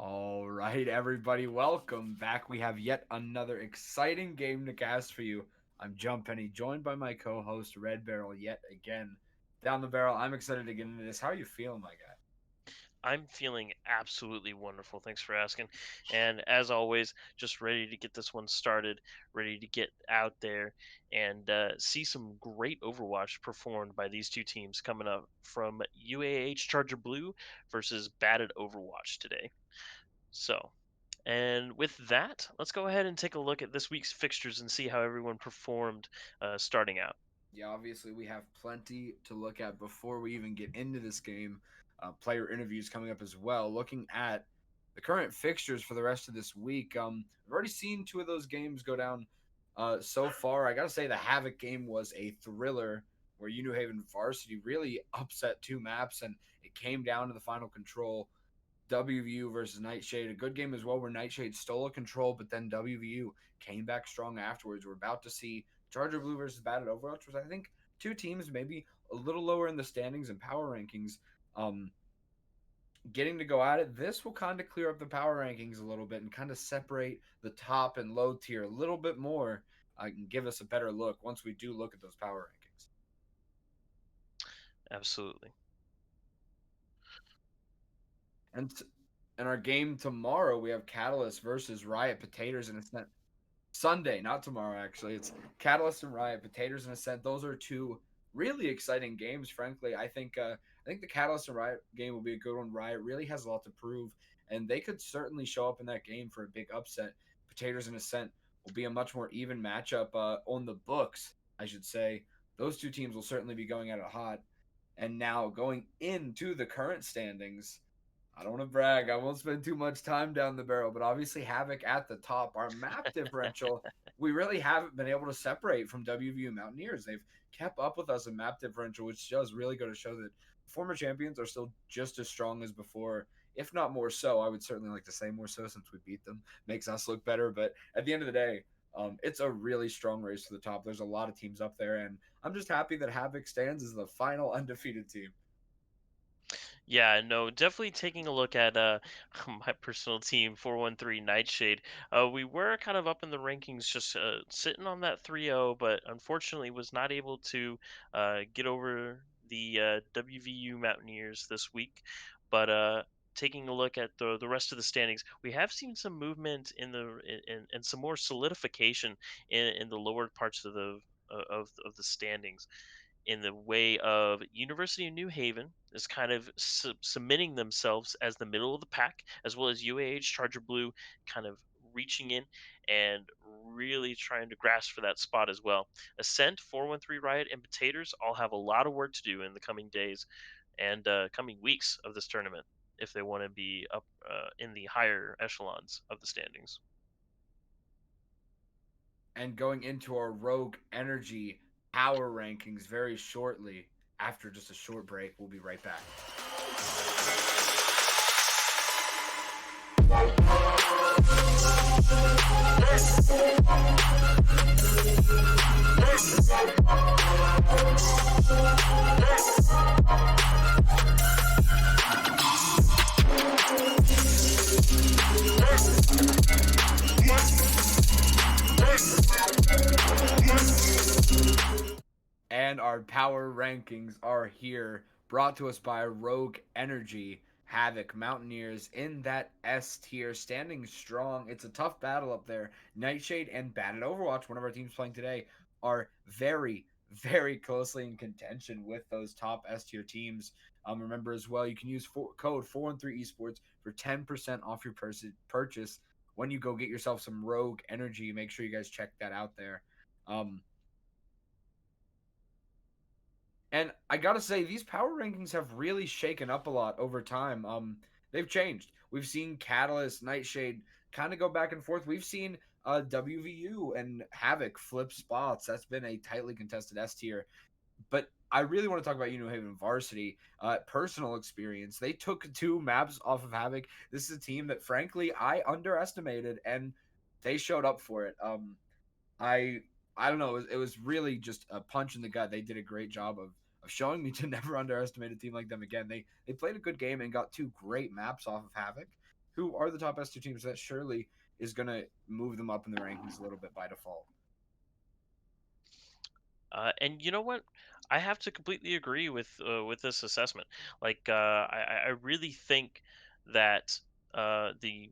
All right, everybody, welcome back. We have yet another exciting game to cast for you. I'm Jump Penny, joined by my co-host Red Barrel yet again. Down the barrel, I'm excited to get into this. How are you feeling, my guy? I'm feeling absolutely wonderful. Thanks for asking. And as always, just ready to get this one started, ready to get out there and see some great Overwatch performed by these two teams coming up from UAH Charger Blue versus Batted Overwatch today. So, and with that, let's go ahead and take a look at this week's fixtures and see how everyone performed starting out. Yeah, obviously we have plenty to look at before we even get into this game. Player interviews coming up as well. Looking at the current fixtures for the rest of this week, I've already seen two of those games go down so far. I gotta say the Havoc game was a thriller where New Haven Varsity really upset two maps and it came down to the final control. WVU versus Nightshade, a good game as well, where Nightshade stole a control, but then WVU came back strong afterwards. We're about to see Charger Blue versus Batted Overwatch, which I think two teams maybe a little lower in the standings and power rankings, um, getting to go at it. This will kind of clear up the power rankings a little bit and kind of separate the top and low tier a little bit more, and give us a better look once we do look at those power rankings. Absolutely. And in our game tomorrow, we have Catalyst versus Riot Potatoes in a sense. Sunday, not tomorrow. Actually, it's Catalyst and Riot, Potatoes and Ascent. Those are two really exciting games. Frankly, I think the Catalyst and Riot game will be a good one. Riot really has a lot to prove, and they could certainly show up in that game for a big upset. Potatoes and Ascent will be a much more even matchup on the books, I should say. Those two teams will certainly be going at it hot. And now going into the current standings, I don't want to brag. I won't spend too much time down the barrel, but obviously Havoc at the top. Our map differential, we really haven't been able to separate from WVU Mountaineers. They've kept up with us in map differential, which does really go to show that former champions are still just as strong as before, if not more so. I would certainly like to say more so since we beat them. Makes us look better. But at the end of the day, it's a really strong race to the top. There's a lot of teams up there, and I'm just happy that Havoc stands as the final undefeated team. Yeah, no, definitely taking a look at my personal team, 413 Nightshade. We were kind of up in the rankings, just sitting on that 3-0, but unfortunately was not able to get over the WVU Mountaineers this week. But taking a look at the rest of the standings, we have seen some movement in some more solidification in the lower parts of of the standings in the way of University of New Haven is kind of submitting themselves as the middle of the pack, as well as UAH Charger Blue kind of reaching in and really trying to grasp for that spot as well. Ascent, 413 Riot, and Potatoes all have a lot of work to do in the coming days and coming weeks of this tournament if they want to be up in the higher echelons of the standings. And going into our Rogue Energy power rankings very shortly after just a short break. We'll be right back. And our power rankings are here, brought to us by Rogue Energy. Havoc Mountaineers in that S tier, standing strong. It's a tough battle up there. Nightshade and Batted Overwatch, one of our teams playing today, are very, very closely in contention with those top S tier teams. Remember as well, you can use code 413 Esports for 10% off your purchase when you go get yourself some Rogue Energy. Make sure you guys check that out there. And I gotta say, these power rankings have really shaken up a lot over time. They've changed. We've seen Catalyst, Nightshade kind of go back and forth. We've seen WVU and Havoc flip spots. That's been a tightly contested S tier. But I really want to talk about New Haven Varsity. Personal experience. They took two maps off of Havoc. This is a team that, frankly, I underestimated, and they showed up for it. I I don't know. It was really just a punch in the gut. They did a great job of showing me to never underestimate a team like them again. They played a good game and got two great maps off of Havoc. who are the top S2 teams, that surely is going to move them up in the rankings a little bit by default. And you know what? I have to completely agree with this assessment. I really think that the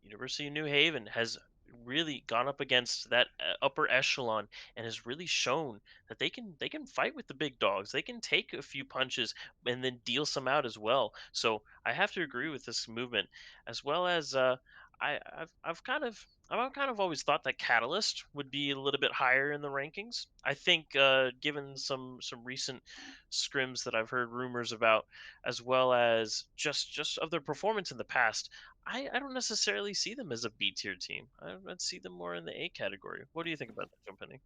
University of New Haven has really gone up against that upper echelon and has really shown that they can fight with the big dogs. They can take a few punches and then deal some out as well. So I have to agree with this movement, as well as I've kind of always thought that Catalyst would be a little bit higher in the rankings. I think, given some recent scrims that I've heard rumors about, as well as just of their performance in the past, I don't necessarily see them as a B tier team. I'd see them more in the A category. What do you think about that, Company?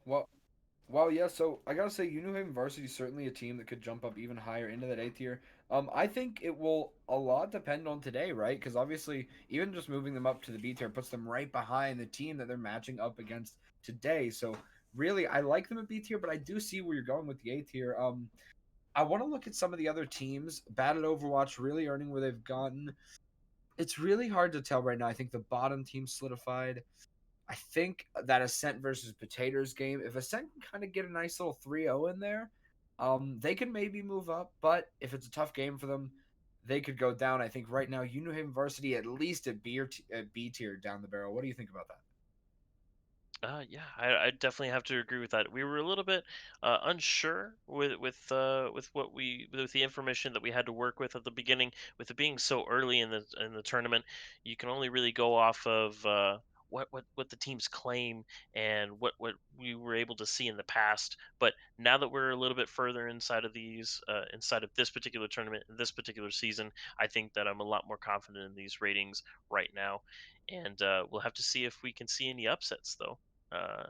Well, Well, yeah, so I gotta say, New Haven Varsity is certainly a team that could jump up even higher into that A tier. I think it will a lot depend on today, right? Because obviously, even just moving them up to the B tier puts them right behind the team that they're matching up against today. So really, I like them at B tier, but I do see where you're going with the A tier. I want to look at some of the other teams. Bad at Overwatch, really earning where they've gotten. It's really hard to tell right now. I think the bottom team solidified. I think that Ascent versus Potatoes game, if Ascent can kind of get a nice little 3-0 in there, they can maybe move up. But if it's a tough game for them, they could go down. I think right now, New Haven Varsity at least at B tier down the barrel. What do you think about that? Yeah, I definitely have to agree with that. We were a little bit unsure with what we with the information that we had to work with at the beginning. With it being so early in the tournament, you can only really go off of what the teams claim and what we were able to see in the past. But now that we're a little bit further inside of this particular tournament, this particular season, I think that I'm a lot more confident in these ratings right now, and we'll have to see if we can see any upsets though. Uh,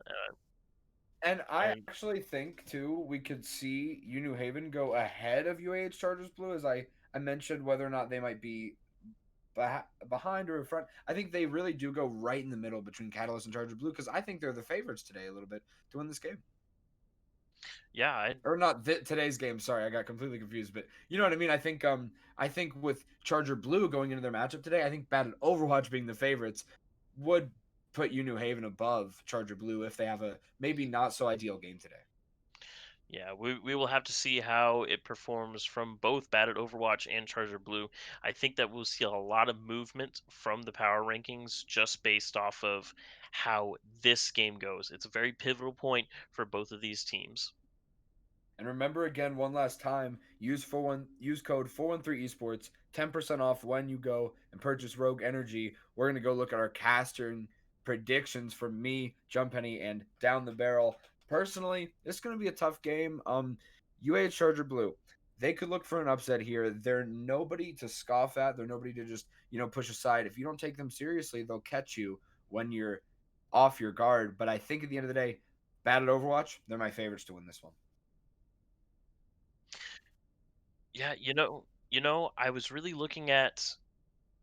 And I and actually think too we could see New Haven go ahead of UAH Chargers Blue, as I mentioned whether or not they might be behind or in front. I think they really do go right in the middle between Catalyst and Chargers Blue because I think they're the favorites today a little bit to win this game. yeah, I Or not today's game. Sorry, I got completely confused. But you know what I mean. I think with Charger Blue going into their matchup today, I think Bad at Overwatch being the favorites would put New Haven above Charger Blue if they have a maybe not so ideal game today. yeah, we will have to see how it performs from both Batted Overwatch and Charger Blue. I think that we'll see a lot of movement from the power rankings just based off of how this game goes. It's a very pivotal point for both of these teams. And remember again, one last time, use code 413 esports, 10% off when you go and purchase Rogue Energy. We're gonna go look at our casting predictions from me, Jump Penny, and Down the Barrel. Personally, it's gonna be a tough game. UAH Charger Blue. They could look for an upset here. They're nobody to scoff at. They're nobody to just, push aside. If you don't take them seriously, they'll catch you when you're off your guard. But I think at the end of the day, bad at Overwatch, they're my favorites to win this one. Yeah, I was really looking at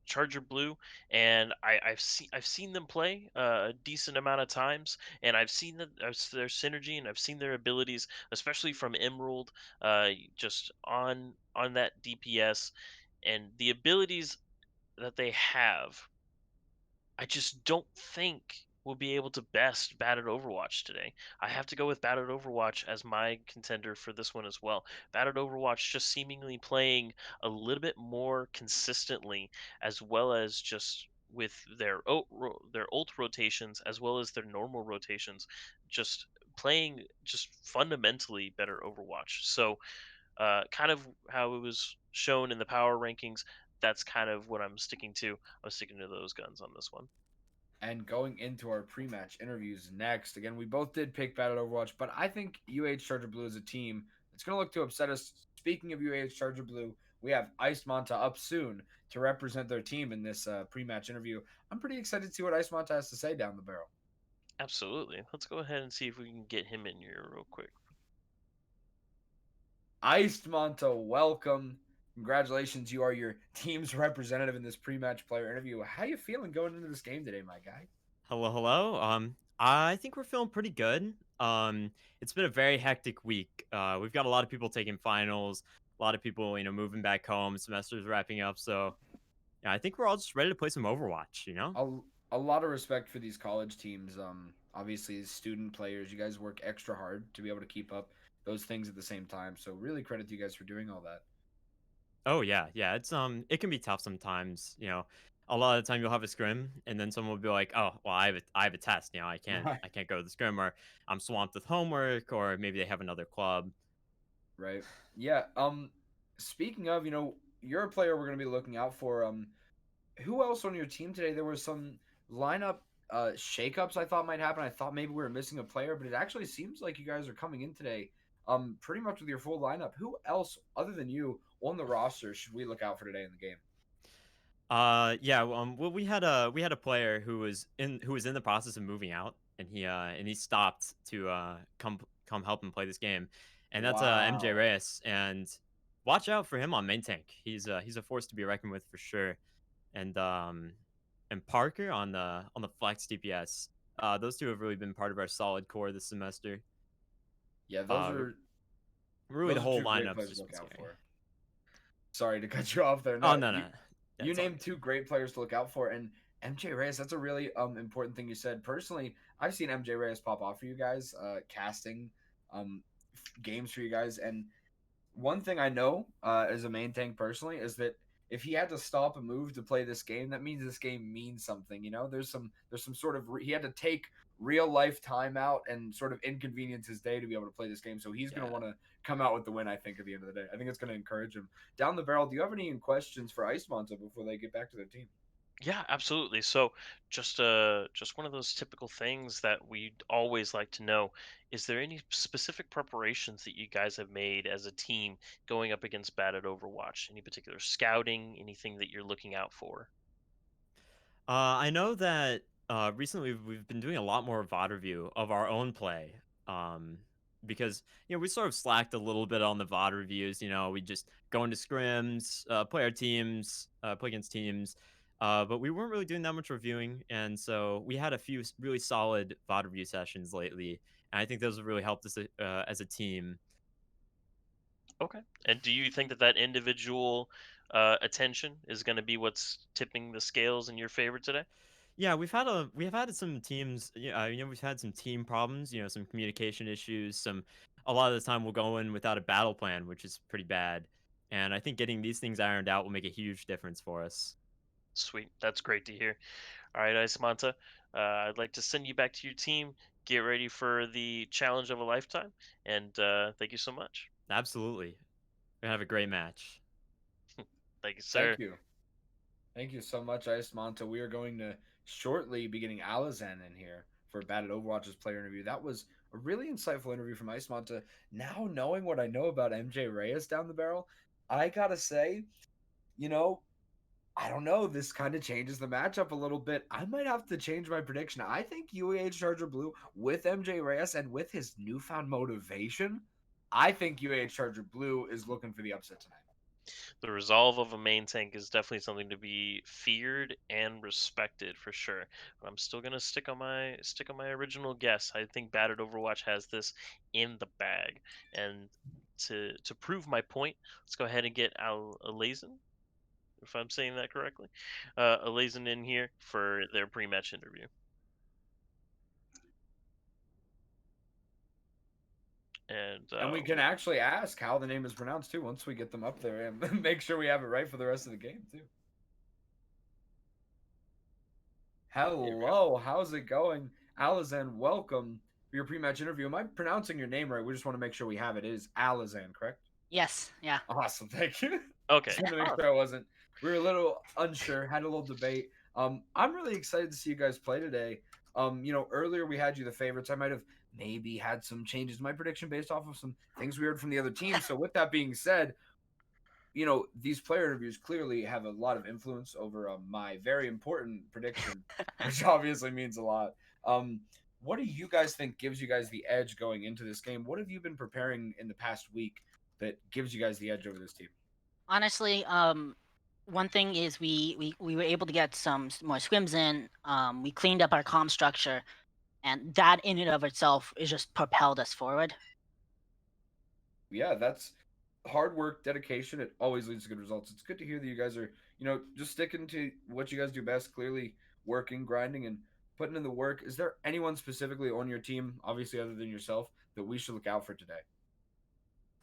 Charger Blue, and I've seen them play a decent amount of times, and I've seen their synergy, and I've seen their abilities, especially from Emerald, just on that DPS, and the abilities that they have. I just don't think we'll be able to best Batted Overwatch today. I have to go with Batted Overwatch as my contender for this one as well. Batted Overwatch just seemingly playing a little bit more consistently, as well as just with their ult rotations as well as their normal rotations, just playing just fundamentally better Overwatch. So kind of how it was shown in the power rankings. That's kind of what I'm sticking to. I'm sticking to those guns on this one. And going into our pre-match interviews next, again, we both did pick bad at Overwatch, but I think UH Charger Blue is a team that's going to look to upset us. Speaking of UH Charger Blue, we have Ice Manta up soon to represent their team in this pre-match interview. I'm pretty excited to see what Ice Manta has to say down the barrel. Absolutely. Let's go ahead and see if we can get him in here real quick. Ice Manta, welcome. Congratulations, you are your team's representative in this pre-match player interview. How you feeling going into this game today, my guy? Hello, hello. I think we're feeling pretty good. It's been a very hectic week. We've got a lot of people taking finals. A lot of people, moving back home, semesters wrapping up. So yeah, I think we're all just ready to play some Overwatch. A lot of respect for these college teams. Obviously, as student players, you guys work extra hard to be able to keep up those things at the same time. So really credit to you guys for doing all that. Oh yeah, yeah. It can be tough sometimes. A lot of the time you'll have a scrim, and then someone will be like, "Oh, well, I have a test. I can't Right. I can't go to the scrim, or I'm swamped with homework, or maybe they have another club." Right. Yeah. Speaking of, you're a player we're going to be looking out for. Who else on your team today? There was some lineup shakeups I thought might happen. I thought maybe we were missing a player, but it actually seems like you guys are coming in today pretty much with your full lineup. Who else other than you on the roster should we look out for today in the game? Yeah. Well, we had a player who was in the process of moving out, and he stopped to come help him play this game, and that's MJ Wow. Reyes. And watch out for him on main tank. He's a force to be reckoned with for sure. And Parker on the flex DPS. Those two have really been part of our solid core this semester. Yeah, Uh, really, the those are whole two great lineup's players to just been look out scary. for. Sorry to cut you off there. Oh No, no, you no, you that's all named good. two great players to look out for, and MJ Reyes. That's a really important thing you said. Personally, I've seen MJ Reyes pop off for you guys, casting um games for you guys, and one thing I know as a main tank personally is that if he had to stop a move to play this game, that means this game means something. There's some sort of he had to take real life time out and sort of inconvenience his day to be able to play this game. So he's going to Yeah. want to come out with the win. I think at the end of the day, I think it's going to encourage him. Down the barrel, do you have any questions for Ice Monza before they get back to their team? Yeah, absolutely. So, just one of those typical things that we'd always like to know, is there any specific preparations that you guys have made as a team going up against Bad at Overwatch? Any particular scouting, anything that you're looking out for? I know that recently we've been doing a lot more VOD review of our own play. Um, because we sort of slacked a little bit on the VOD reviews. We just go into scrims, play our teams, play against teams. But we weren't really doing that much reviewing, and so we had a few really solid VOD review sessions lately, and I think those have really helped us as a team. Okay. And do you think that that individual attention is going to be what's tipping the scales in your favor today? Yeah, we've had some teams. Yeah, we've had some team problems. Some communication issues. A lot of the time we'll go in without a battle plan, which is pretty bad. And I think getting these things ironed out will make a huge difference for us. Sweet. That's great to hear. All right, Isamanta, I'd like to send you back to your team. Get ready for the challenge of a lifetime. And thank you so much. Absolutely, we have a great match. Thank you, sir. Thank you. Thank you so much, Ice Monta. We are going to shortly be getting Alizan in here for Bad at Overwatch's player interview. That was a really insightful interview from Ice Monta. Now, knowing what I know about MJ Reyes down the barrel, I gotta say, you know, I don't know. This kind of changes the matchup a little bit. I might have to change my prediction. I think UAH Charger Blue with MJ Reyes and with his newfound motivation, I think UAH Charger Blue is looking for the upset tonight. The resolve of a main tank is definitely something to be feared and respected for sure. But I'm still gonna stick on my original guess. I think Battered Overwatch has this in the bag. And to prove my point, let's go ahead and get Al Alazin, if I'm saying that correctly. Alazin in here for their pre-match interview. And And we can actually ask how the name is pronounced too once we get them up there and make sure we have it right for the rest of the game too. here we go. Hello, how's it going? Alizan, welcome for your pre-match interview. Am I pronouncing your name right? We just want to make sure we have it. It is Alizan, correct? Yes, yeah. Awesome, thank you. Okay. Just wanted to make Oh, sure I wasn't. We were a little unsure, had a little debate. I'm really excited to see you guys play today. Earlier we had you the favorites. I might have maybe had some changes in my prediction based off of some things we heard from the other team. So with that being said, these player interviews clearly have a lot of influence over my very important prediction, which obviously means a lot. Um, what do you guys think gives you guys the edge going into this game? What have you been preparing in the past week that gives you guys the edge over this team? Honestly, one thing is we were able to get some more scrims in. We cleaned up our comm structure, and that in and of itself is just propelled us forward. Yeah, hard work, dedication, it always leads to good results. It's good to hear that you guys are, just sticking to what you guys do best, clearly working, grinding, and putting in the work. Is there anyone specifically on your team, obviously other than yourself, that we should look out for today?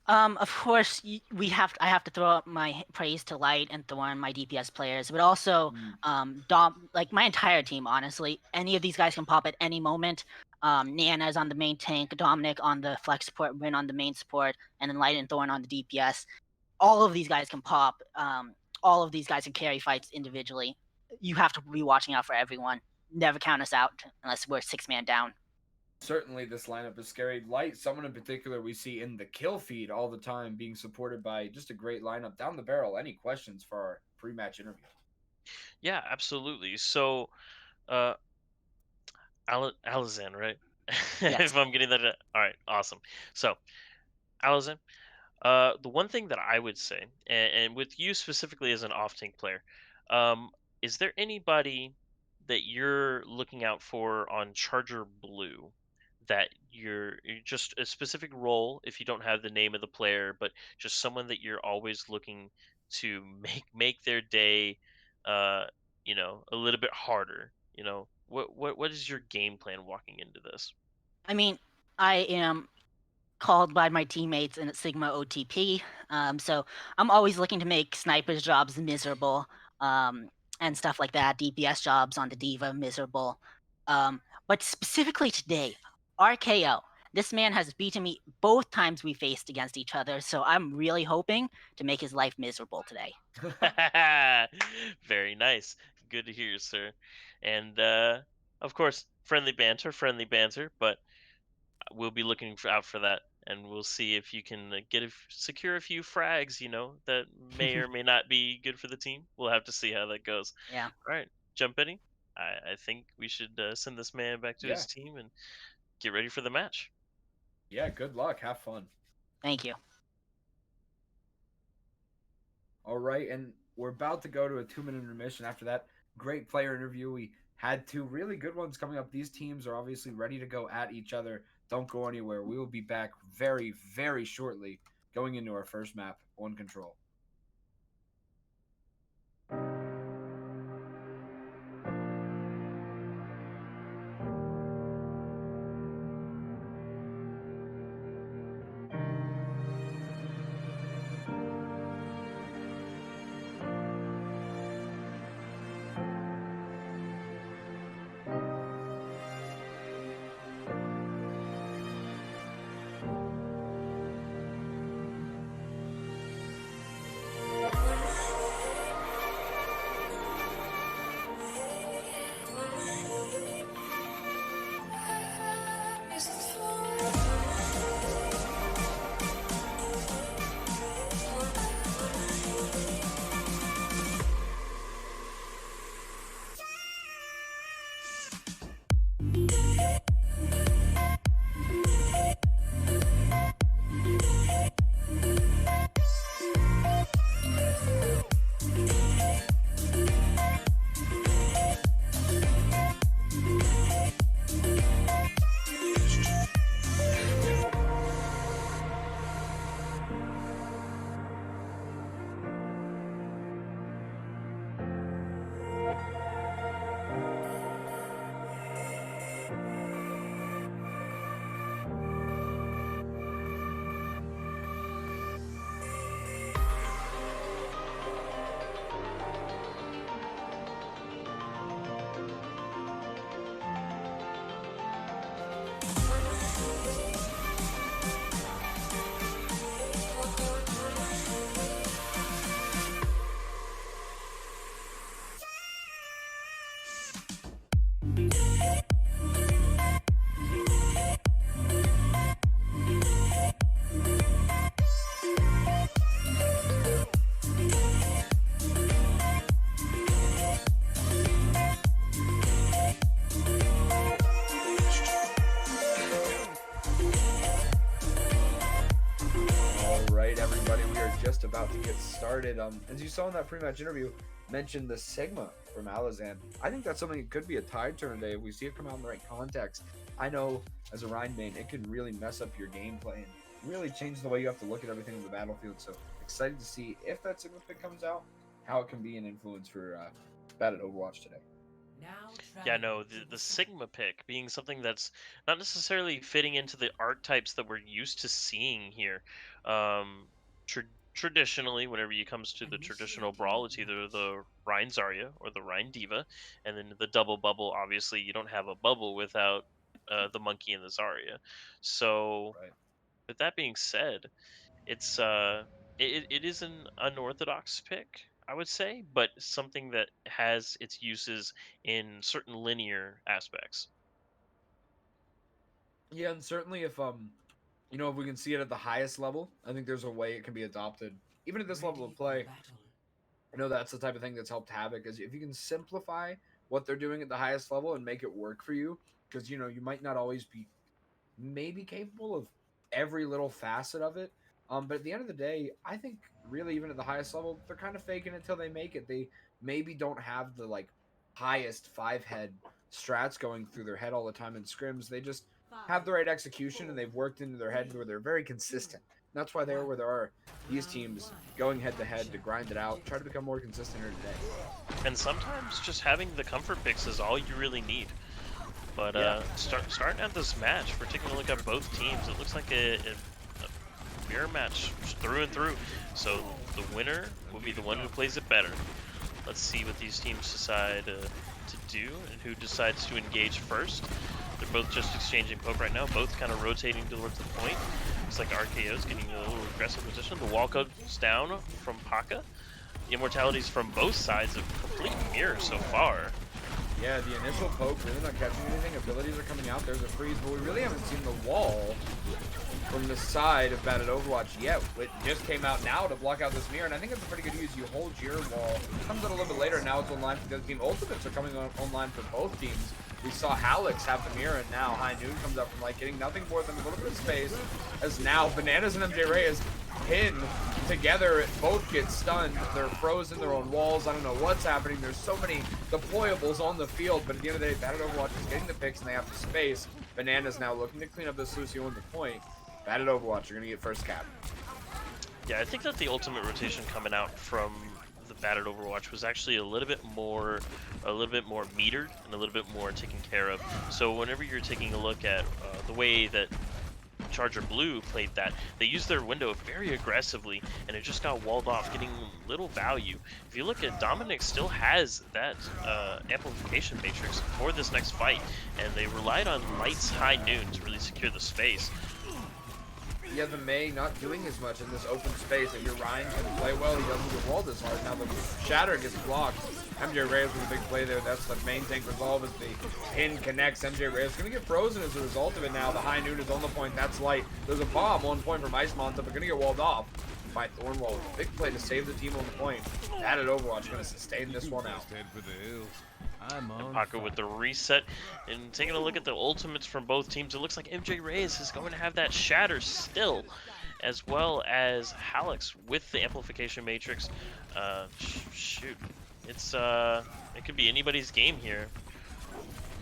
Of course, I have to throw up my praise to Light and Thorn, my DPS players, but also Mm. like my entire team. Honestly, any of these guys can pop at any moment. Nana's on the main tank, Dominic on the flex support, Win on the main support, and then Light and Thorn on the DPS. All of these guys can pop. All of these guys can carry fights individually. You have to be watching out for everyone. Never count us out unless we're 6-man down. Certainly, this lineup is scary. Light, someone in particular we see in the kill feed all the time, being supported by just a great lineup down the barrel. Any questions for our pre-match interview? Yeah, absolutely. So, uh, Alizan, right? Yes. If I'm getting that, all right, awesome. So, Alizan, the one thing that I would say, and with you specifically as an off-tank player, um, is there anybody that you're looking out for on Charger Blue that you're just a specific role, if you don't have the name of the player, but just someone that you're always looking to make their day, uh, a little bit harder. What is your game plan walking into this? I mean, I am called by my teammates in Sigma OTP. So I'm always looking to make snipers' jobs miserable, and stuff like that. DPS jobs on the Diva miserable. But specifically today, RKO. This man has beaten me both times we faced against each other, so I'm really hoping to make his life miserable today. Very nice. Good to hear, sir. And of course, friendly banter, but we'll be looking out for that, and we'll see if you can secure a few frags. That may or may not be good for the team. We'll have to see how that goes. Yeah, All right, Jump Eddie. I think we should send this man back to his Yeah. team and get ready for the match. Yeah, good luck. Have fun. thank you. All right, and we're about to go to a 2-minute intermission. After that great player interview, we had two really good ones coming up. These teams are obviously ready to go at each other. Don't go anywhere. We will be back very, very shortly going into our first map on Control. Just about to get started. As you saw in that pre-match interview, mentioned the Sigma from Alizan. I think that's something that could be a tide turn today if we see it come out in the right context. I know as a Rhine main, it can really mess up your gameplay. And really changes the way you have to look at everything in the battlefield. So excited to see if that Sigma pick comes out, how it can be an influence for Bad at Overwatch today. Yeah, no, the Sigma pick being something that's not necessarily fitting into the archetypes that we're used to seeing here. Um, Traditionally, whenever it comes to the traditional brawl, it's either the Rhine Zarya or the Rhine Diva, and then the double bubble. Obviously, you don't have a bubble without the monkey and the Zarya. So, Right. with that being said, it's it is an unorthodox pick, I would say, but something that has its uses in certain linear aspects. Yeah, and certainly if if we can see it at the highest level, I think there's a way it can be adopted. Even at this level of play, I know that's the type of thing that's helped Havoc is if you can simplify what they're doing at the highest level and make it work for you, because you might not always be maybe capable of every little facet of it. But at the end of the day, I think really even at the highest level, they're kind of faking it till they make it. They maybe don't have the like highest five head strats going through their head all the time in scrims. They just have the right execution and they've worked into their head where they're very consistent. And that's why they're where there are these teams going head to head to grind it out, try to become more consistent here today. And sometimes just having the comfort picks is all you really need. But Yeah. starting at this match, we're taking a look at both teams. It looks like a mirror match through and through. So the winner will be the one who plays it better. Let's see what these teams decide to do and who decides to engage first. They're both just exchanging poke right now, both kind of rotating towards the point. Looks like RKO's getting a little aggressive position. The wall goes down from Paka. The immortalities from both sides, a complete mirror so far. Yeah, the initial poke, really not catching anything. Abilities are coming out. There's a freeze, but we really haven't seen the wall from the side of Bad at Overwatch yet. It just came out now to block out this mirror, and I think it's a pretty good use. You hold your wall. Comes out a little bit later, now it's online for the other team. Ultimates are coming online for both teams. We saw Hallex have the mirror, and now High Noon comes up from like getting nothing more than a little bit of space. As now Bananas and MJ Reyes pin together, both get stunned. They're frozen, their own walls. I don't know what's happening. There's so many deployables on the field, but at the end of the day, Bad at Overwatch is getting the picks and they have the space. Bananas now looking to clean up this Lucio on the point. Bad at Overwatch, you're gonna get first cap. Yeah, I think that the ultimate rotation coming out from the Bad at Overwatch was actually a little bit more metered and a little bit more taken care of. So whenever you're taking a look at the way that Charger Blue played that, they used their window very aggressively, and it just got walled off, getting little value. If you look at Dominic, still has that amplification matrix for this next fight, and they relied on Light's High Noon to really secure the space. Yeah, the May not doing as much in this open space. If your Ryan can play well, he doesn't get walled as hard. Now the Shatter gets blocked. MJ Reyes with a big play there. That's the main tank resolve as the pin connects. MJ Reyes going to get frozen as a result of it now. The High Noon is on the point. That's Light. There's a bomb, 1 point from Ice Monta, but going to get walled off by Thornwall. Big play to save the team on the point. Bad at Overwatch going to sustain this one out. And Paco with the reset, and taking a look at the ultimates from both teams, it looks like MJ Reyes is going to have that shatter still, as well as Hallex with the amplification matrix. Shoot, it's it could be anybody's game here.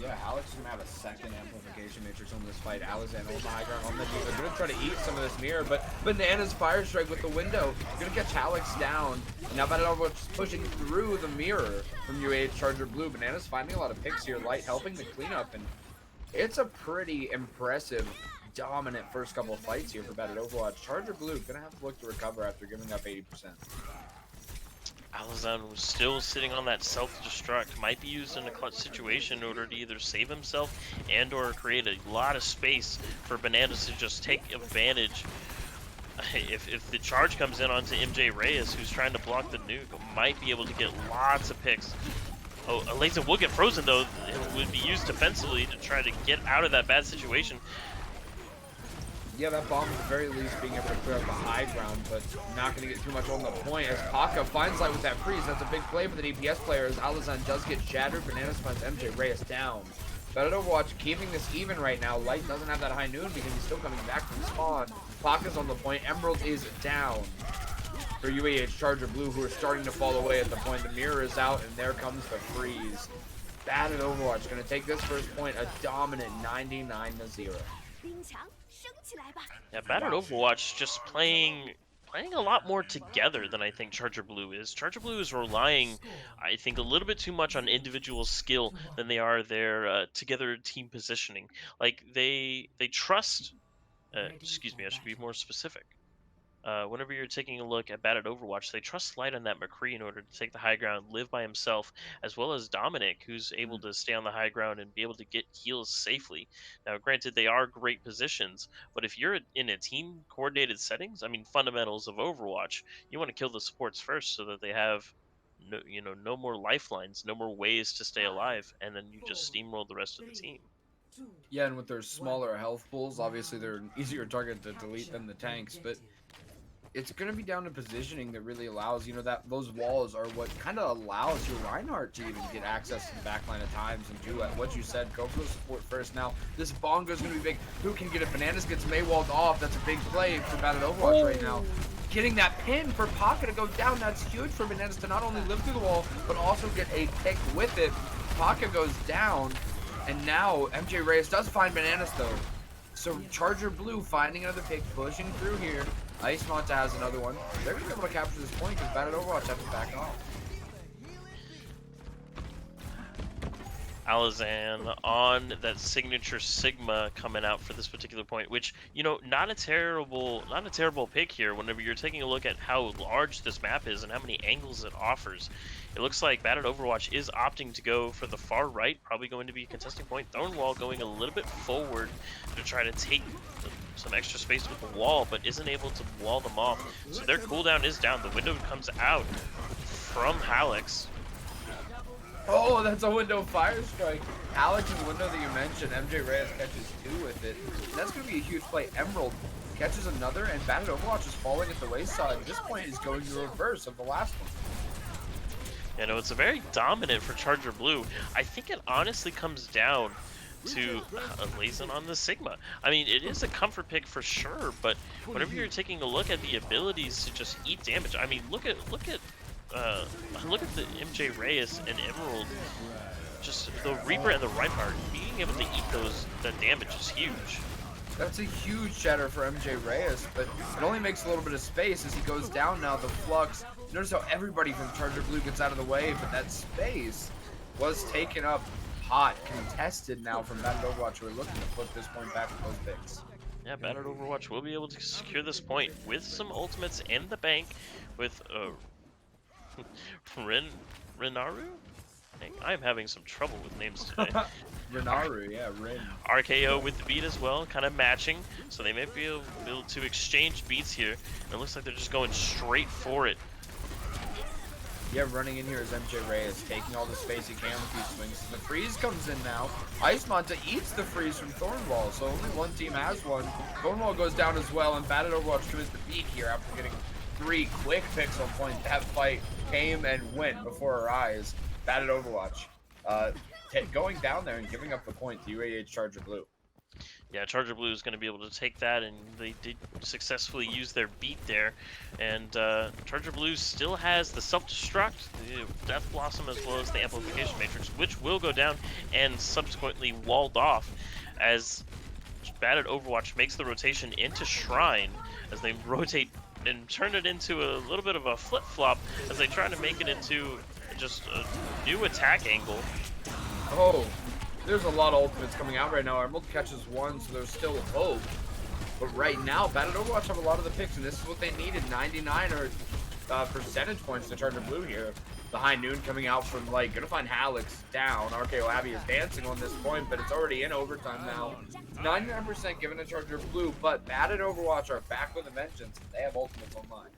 Yeah, Alex is going to have a second amplification matrix on this fight. Alexan on the high ground on the Diva. Going to try to eat some of this mirror, but Bananas Fire Strike with the window. Going to catch Alex down. Now Bad at Overwatch pushing through the mirror from UAH Charger Blue. Bananas finding a lot of picks here. Light helping the cleanup, and it's a pretty impressive, dominant first couple of fights here for Bad at Overwatch. Charger Blue going to have to look to recover after giving up 80%. Alazan was still sitting on that self-destruct, might be used in a clutch situation in order to either save himself and or create a lot of space for Bananas to just take advantage. If the charge comes in onto MJ Reyes, who's trying to block the nuke, might be able to get lots of picks. Oh, Lazen will get frozen though. It would be used defensively to try to get out of that bad situation. Yeah, that bomb at the very least being able to clear up the high ground, but not going to get too much on the point as Paka finds Light with that freeze. That's a big play for the DPS player as Alazan does get shattered. Bananas finds MJ Reyes down. But at Overwatch, keeping this even right now. Light doesn't have that High Noon because he's still coming back from spawn. Paka's on the point. Emerald is down for UAH Charger Blue, who are starting to fall away at the point. The mirror is out, and there comes the freeze. Bad at Overwatch going to take this first point, a dominant 99-0. Yeah, Battered Overwatch just playing a lot more together than I think Charger Blue is. Charger Blue is relying, I think, a little bit too much on individual skill than they are their together team positioning. Like they trust. Excuse me, I should be more specific. Whenever you're taking a look at Batted Overwatch, they trust Slight on that McCree in order to take the high ground, live by himself, as well as Dominic, who's able to stay on the high ground and be able to get heals safely. Now, granted, they are great positions, but if you're in a team coordinated settings, I mean, fundamentals of Overwatch, you want to kill the supports first so that they have no, no more lifelines, no more ways to stay alive, and then you just steamroll the rest of the team. Yeah, and with their smaller health pools, obviously they're an easier target to delete than the tanks, but it's going to be down to positioning that really allows, that those walls are what kind of allows your Reinhardt to even get access to the backline at times and do what you said, go for the support first. Now, this Bongo is going to be big. Who can get it? Bananas gets Maywalled off. That's a big play for Batted Overwatch right now. Getting that pin for Pocket to go down, that's huge for Bananas to not only live through the wall, but also get a pick with it. Pocket goes down, and now MJ Reyes does find Bananas, though. So Charger Blue finding another pick, pushing through here. Ice Monta has another one. They're going to be able to capture this point because Batted Overwatch have to back off. Alazan on that signature Sigma coming out for this particular point, which, not a terrible pick here whenever you're taking a look at how large this map is and how many angles it offers. It looks like Batted Overwatch is opting to go for the far right, probably going to be a contesting point. Thornwall going a little bit forward to try to take some extra space with the wall, but isn't able to wall them off. So their cooldown is down. The window comes out from Halix. Oh, that's a window fire strike. Alex's window that you mentioned, MJ Reyes catches 2 with it. That's going to be a huge play. Emerald catches another, and Batted Overwatch is falling at the wayside. At this point, is going the reverse of the last one. It's a very dominant for Charger Blue. I think it honestly comes down to Lazon on the Sigma. I mean, it is a comfort pick for sure, but whenever you're taking a look at the abilities to just eat damage, I mean, look at the MJ Reyes and Emerald, just the Reaper and the Reinhardt being able to eat that damage is huge. That's a huge shatter for MJ Reyes, but it only makes a little bit of space as he goes down now. The flux. Notice how everybody from Charger Blue gets out of the way, but that space was taken up hot, contested now from Batted Overwatch. We're looking to flip this point back with those picks. Yeah, Batted Overwatch will be able to secure this point with some ultimates in the bank with Renaru? I'm having some trouble with names today. Renaru, yeah, Rin. RKO with the beat as well, kind of matching, so they may be able to exchange beats here. And it looks like they're just going straight for it. Yeah, running in here is MJ Reyes, taking all the space he can with these swings. The freeze comes in now. Ice Monta eats the freeze from Thornwall, so only one team has one. Thornwall goes down as well, and Batted Overwatch commits the beat here after getting 3 quick picks on point. That fight came and went before our eyes. Batted Overwatch going down there and giving up the point to UAH Charger Blue. Yeah, Charger Blue is going to be able to take that, and they did successfully use their beat there. And Charger Blue still has the self-destruct, the Death Blossom, as well as the Amplification Matrix, which will go down and subsequently walled off as Batted Overwatch makes the rotation into Shrine as they rotate and turn it into a little bit of a flip-flop as they try to make it into just a new attack angle. Oh, there's a lot of ultimates coming out right now. Emerald catches 1, so there's still hope. But right now, Batted Overwatch have a lot of the picks, and this is what they needed. 99 percentage points to Charger Blue here. The high noon coming out from Light. Gonna find Halix down. RKO Abby is dancing on this point, but it's already in overtime now. 99% given to Charger Blue, but Batted Overwatch are back with a vengeance. They have ultimates online.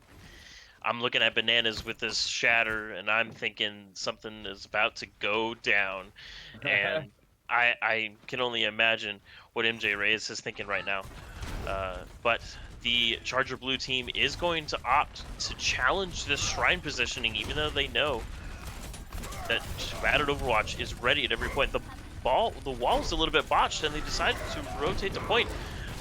I'm looking at Bananas with this shatter, and I'm thinking something is about to go down. And I can only imagine what MJ Reyes is thinking right now. But the Charger Blue team is going to opt to challenge this Shrine positioning, even though they know that Batted Overwatch is ready at every point. The wall is a little bit botched, and they decided to rotate the point.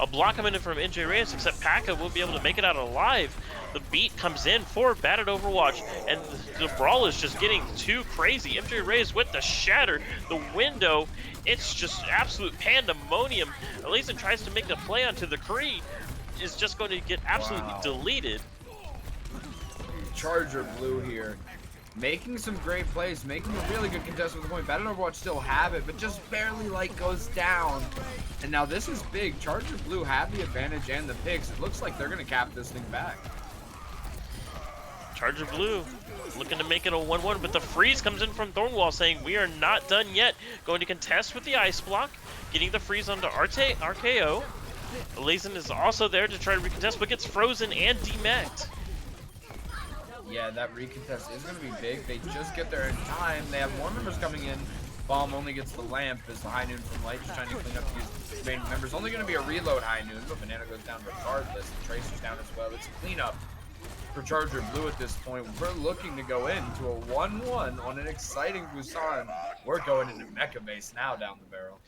A block coming in from NJ Reyes, except Paka will be able to make it out alive. The beat comes in for batted Overwatch, and the brawl is just getting too crazy. MJ Reyes with the shatter, the window. It's just absolute pandemonium. Elysian tries to make the play onto the Kree, is just going to get absolutely deleted. Charger Blue here, making some great plays, making a really good contest with the point. Batted Overwatch still have it, but just barely goes down. And now this is big. Charger Blue have the advantage and the picks. It looks like they're going to cap this thing back. Charger Blue looking to make it a 1-1, but the freeze comes in from Thornwall saying we are not done yet. Going to contest with the ice block, getting the freeze onto RKO. Elysian is also there to try to recontest, but gets frozen and demeched. Yeah, that recontest is going to be big. They just get there in time. They have more members coming in. Bomb only gets the lamp as the High Noon from Light just trying to clean up these main members. Only going to be a reload High Noon, but Banana goes down regardless. The Tracer's down as well. It's a cleanup for Charger Blue at this point. We're looking to go into a 1-1 on an exciting Busan. We're going into Mecha Base now down the barrel.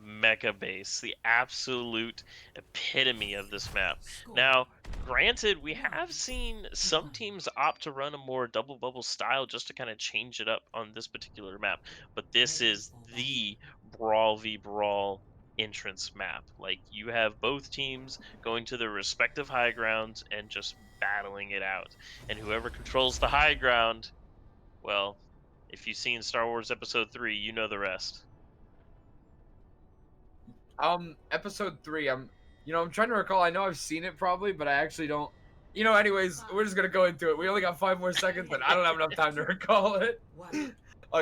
Mecha Base, the absolute epitome of this map. Now, granted, we have seen some teams opt to run a more double bubble style just to kind of change it up on this particular map, but this is the Brawl v Brawl entrance map. Like, you have both teams going to their respective high grounds and just battling it out, and whoever controls the high ground, well, if you've seen Star Wars Episode 3, you know the rest. Episode 3, I'm trying to recall. I know I've seen it probably, but I actually don't. Anyways, we're just gonna go into it. We only got 5 more seconds, but I don't have enough time to recall it.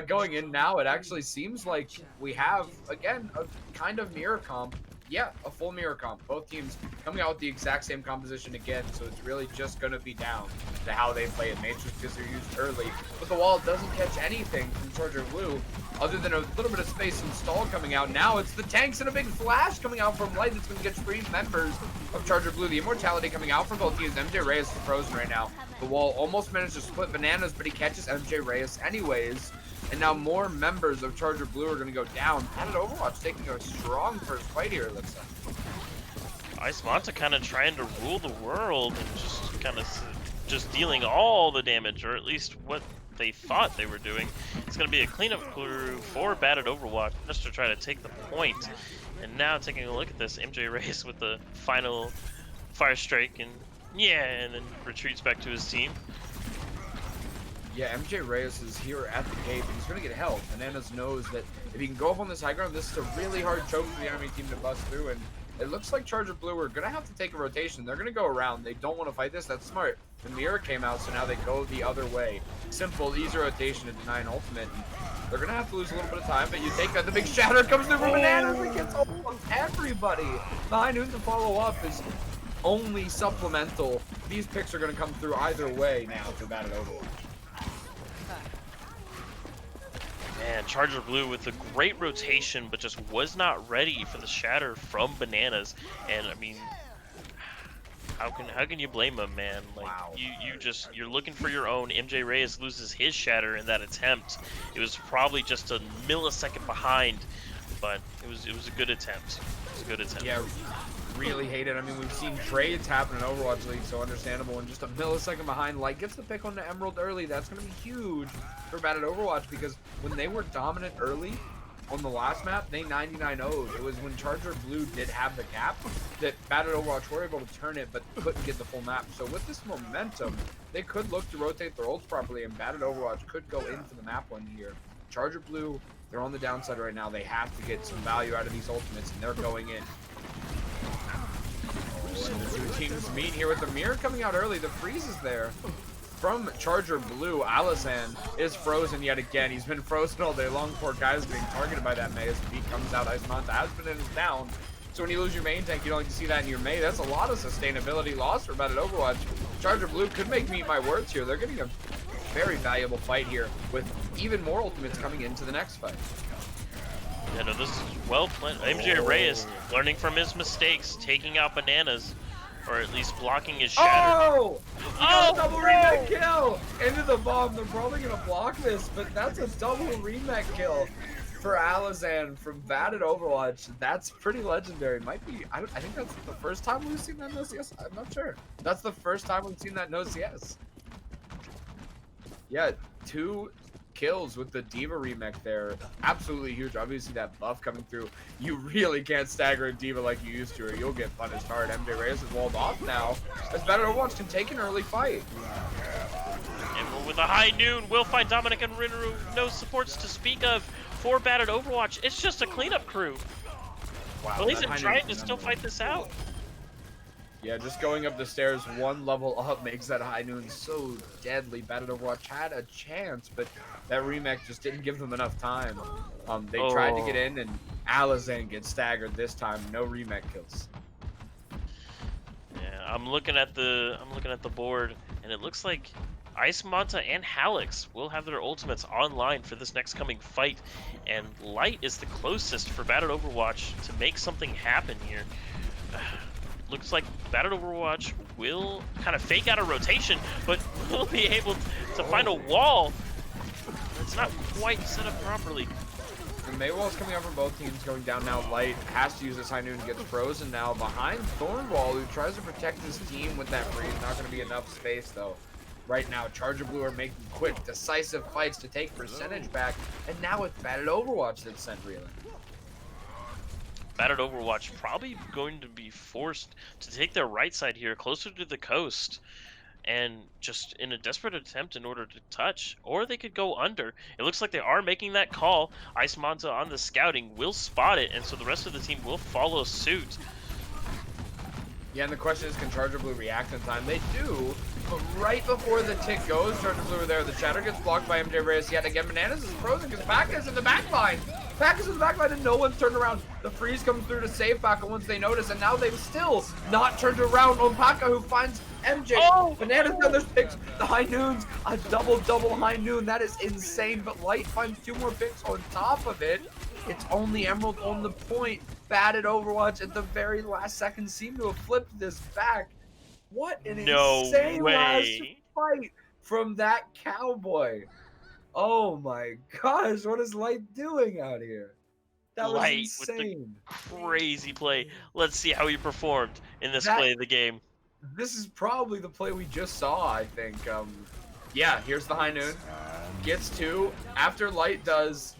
Going in now, it actually seems like we have, again, a kind of mirror comp. Yeah, a full mirror comp. Both teams coming out with the exact same composition again, so it's really just going to be down to how they play it. Matrix because they're used early, but the wall doesn't catch anything from Charger Blue other than a little bit of space installed coming out. Now it's the tanks and a big flash coming out from Light that's going to get free members of Charger Blue. The immortality coming out from both teams. MJ Reyes is frozen right now. The wall almost managed to split Bananas, but he catches MJ Reyes anyways. And now more members of Charger Blue are going to go down. Batted Overwatch taking a strong first fight here, it looks like. Ice Manta kind of trying to rule the world and just kind of just dealing all the damage, or at least what they thought they were doing. It's going to be a cleanup crew for Batted Overwatch just to try to take the point. And now taking a look at this, MJ Reyes with the final fire strike, and and then retreats back to his team. Yeah, MJ Reyes is here at the gate, but he's going to get help. Bananas knows that if he can go up on this high ground, this is a really hard choke for the enemy team to bust through, and it looks like Charger Blue are going to have to take a rotation. They're going to go around. They don't want to fight this. That's smart. The mirror came out, so now they go the other way. Simple, easy rotation to deny an ultimate. They're going to have to lose a little bit of time, but you take that. The big shatter comes through from Bananas. It gets almost everybody. The High Noon to follow up is only supplemental. These picks are going to come through either way now for Batted Overwatch. Man, Charger Blue with a great rotation, but just was not ready for the shatter from Bananas. And I mean, how can you blame him, man? Like, wow. you're looking for your own. MJ Reyes loses his shatter in that attempt. It was probably just a millisecond behind, but it was a good attempt. It was a good attempt. Yeah, really hate it. I mean, we've seen trades happen in Overwatch League, so understandable. And just a millisecond behind, Light gets the pick on the Emerald early. That's going to be huge for Batted Overwatch, because when they were dominant early on the last map, they 99-0'd. It was when Charger Blue did have the cap that Batted Overwatch were able to turn it, but couldn't get the full map. So with this momentum, they could look to rotate their ults properly, and Batted Overwatch could go into the map win here. Charger Blue, they're on the downside right now. They have to get some value out of these ultimates, and they're going in. And the two teams meet here with the mirror coming out early. The freeze is there from Charger Blue. Alizan is frozen yet again. He's been frozen all day long. Poor guy's getting targeted by that Mei as the beat comes out. Ice Manta has been in his down. So when you lose your main tank, you don't like to see that in your Mei. That's a lot of sustainability loss for Batted Overwatch. Charger Blue could make me eat my words here. They're getting a very valuable fight here with even more ultimates coming into the next fight. Yeah, no, this is well planned. MJ Reyes learning from his mistakes, taking out Bananas, or at least blocking his shatter. Oh! Double remake kill! Into the bomb. They're probably going to block this, but that's a double remake kill for Alizan from Bad at Overwatch. That's pretty legendary. Might be. I think that's the first time we've seen that no CS. I'm not sure. That's the first time we've seen that no CS. Yeah, 2 kills with the D.Va remake there. Absolutely huge. Obviously, that buff coming through. You really can't stagger a D.Va like you used to, or you'll get punished hard. MJ Reyes is walled off now, as Bad at Overwatch can take an early fight. And with a high noon, we'll find Dominic and Rinru. No supports to speak of for Bad at Overwatch. It's just a cleanup crew. Wow, Well, he's that high trying noon's to still phenomenal. fight this out. Yeah, just going up the stairs 1 level up makes that high noon so deadly. Bad at Overwatch had a chance, but that remake just didn't give them enough time. They tried to get in, and Alizan gets staggered this time. No remake kills. Yeah, I'm looking at the board, and it looks like Ice Manta and Halix will have their ultimates online for this next coming fight, and Light is the closest for Bad at Overwatch to make something happen here. Looks like Bad at Overwatch will kind of fake out a rotation, but will be able to find a wall. It's not quite set up properly. And Maywall's coming up from both teams, going down now. Light has to use this high noon, gets frozen now behind Thornwall, who tries to protect his team with that freeze. Not going to be enough space, though. Right now, Charger Blue are making quick, decisive fights to take percentage back, and now it's Bad at Overwatch that's sent reeling. Bad at Overwatch probably going to be forced to take their right side here, closer to the coast, and just in a desperate attempt in order to touch, or they could go under. It looks like they are making that call. Ice Manta on the scouting will spot it, and so the rest of the team will follow suit. Yeah, and the question is, can Charger Blue react in time? They do, but right before the tick goes, Charger Blue are there. The shatter gets blocked by MJ Reyes yet again. Bananas is frozen because Pac is in the backline. Pac is in the backline and no one's turned around. The freeze comes through to save Pac once they notice, and now they've still not turned around on Paca, who finds MJ. Oh! Bananas the other picks. The high noons, a double high noon. That is insane, but Light finds 2 more picks on top of it. It's only Emerald on the point. Bad at Overwatch at the very last second seem to have flipped this back. What an insane last fight from that cowboy. Oh my gosh, what is Light doing out here? That was Light insane. with the crazy play. Let's see how he performed in this play of the game. This is probably the play we just saw, I think. Yeah, here's the high noon. Gets 2. After Light does...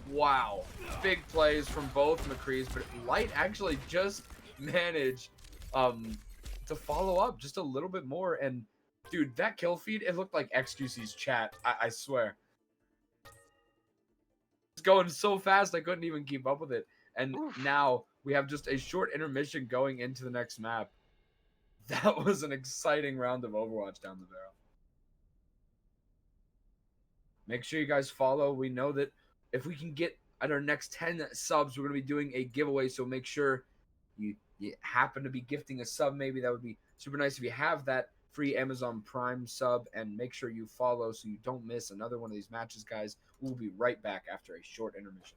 Wow. Big plays from both McCrees, but Light actually just managed to follow up just a little bit more. And, dude, that kill feed, it looked like XQC's chat. I swear. It's going so fast, I couldn't even keep up with it. And now we have just a short intermission going into the next map. That was an exciting round of Overwatch down the barrel. Make sure you guys follow. We know that if we can get at our next 10 subs, we're going to be doing a giveaway. So make sure you happen to be gifting a sub. Maybe that would be super nice if you have that free Amazon Prime sub. And make sure you follow so you don't miss another one of these matches, guys. We'll be right back after a short intermission.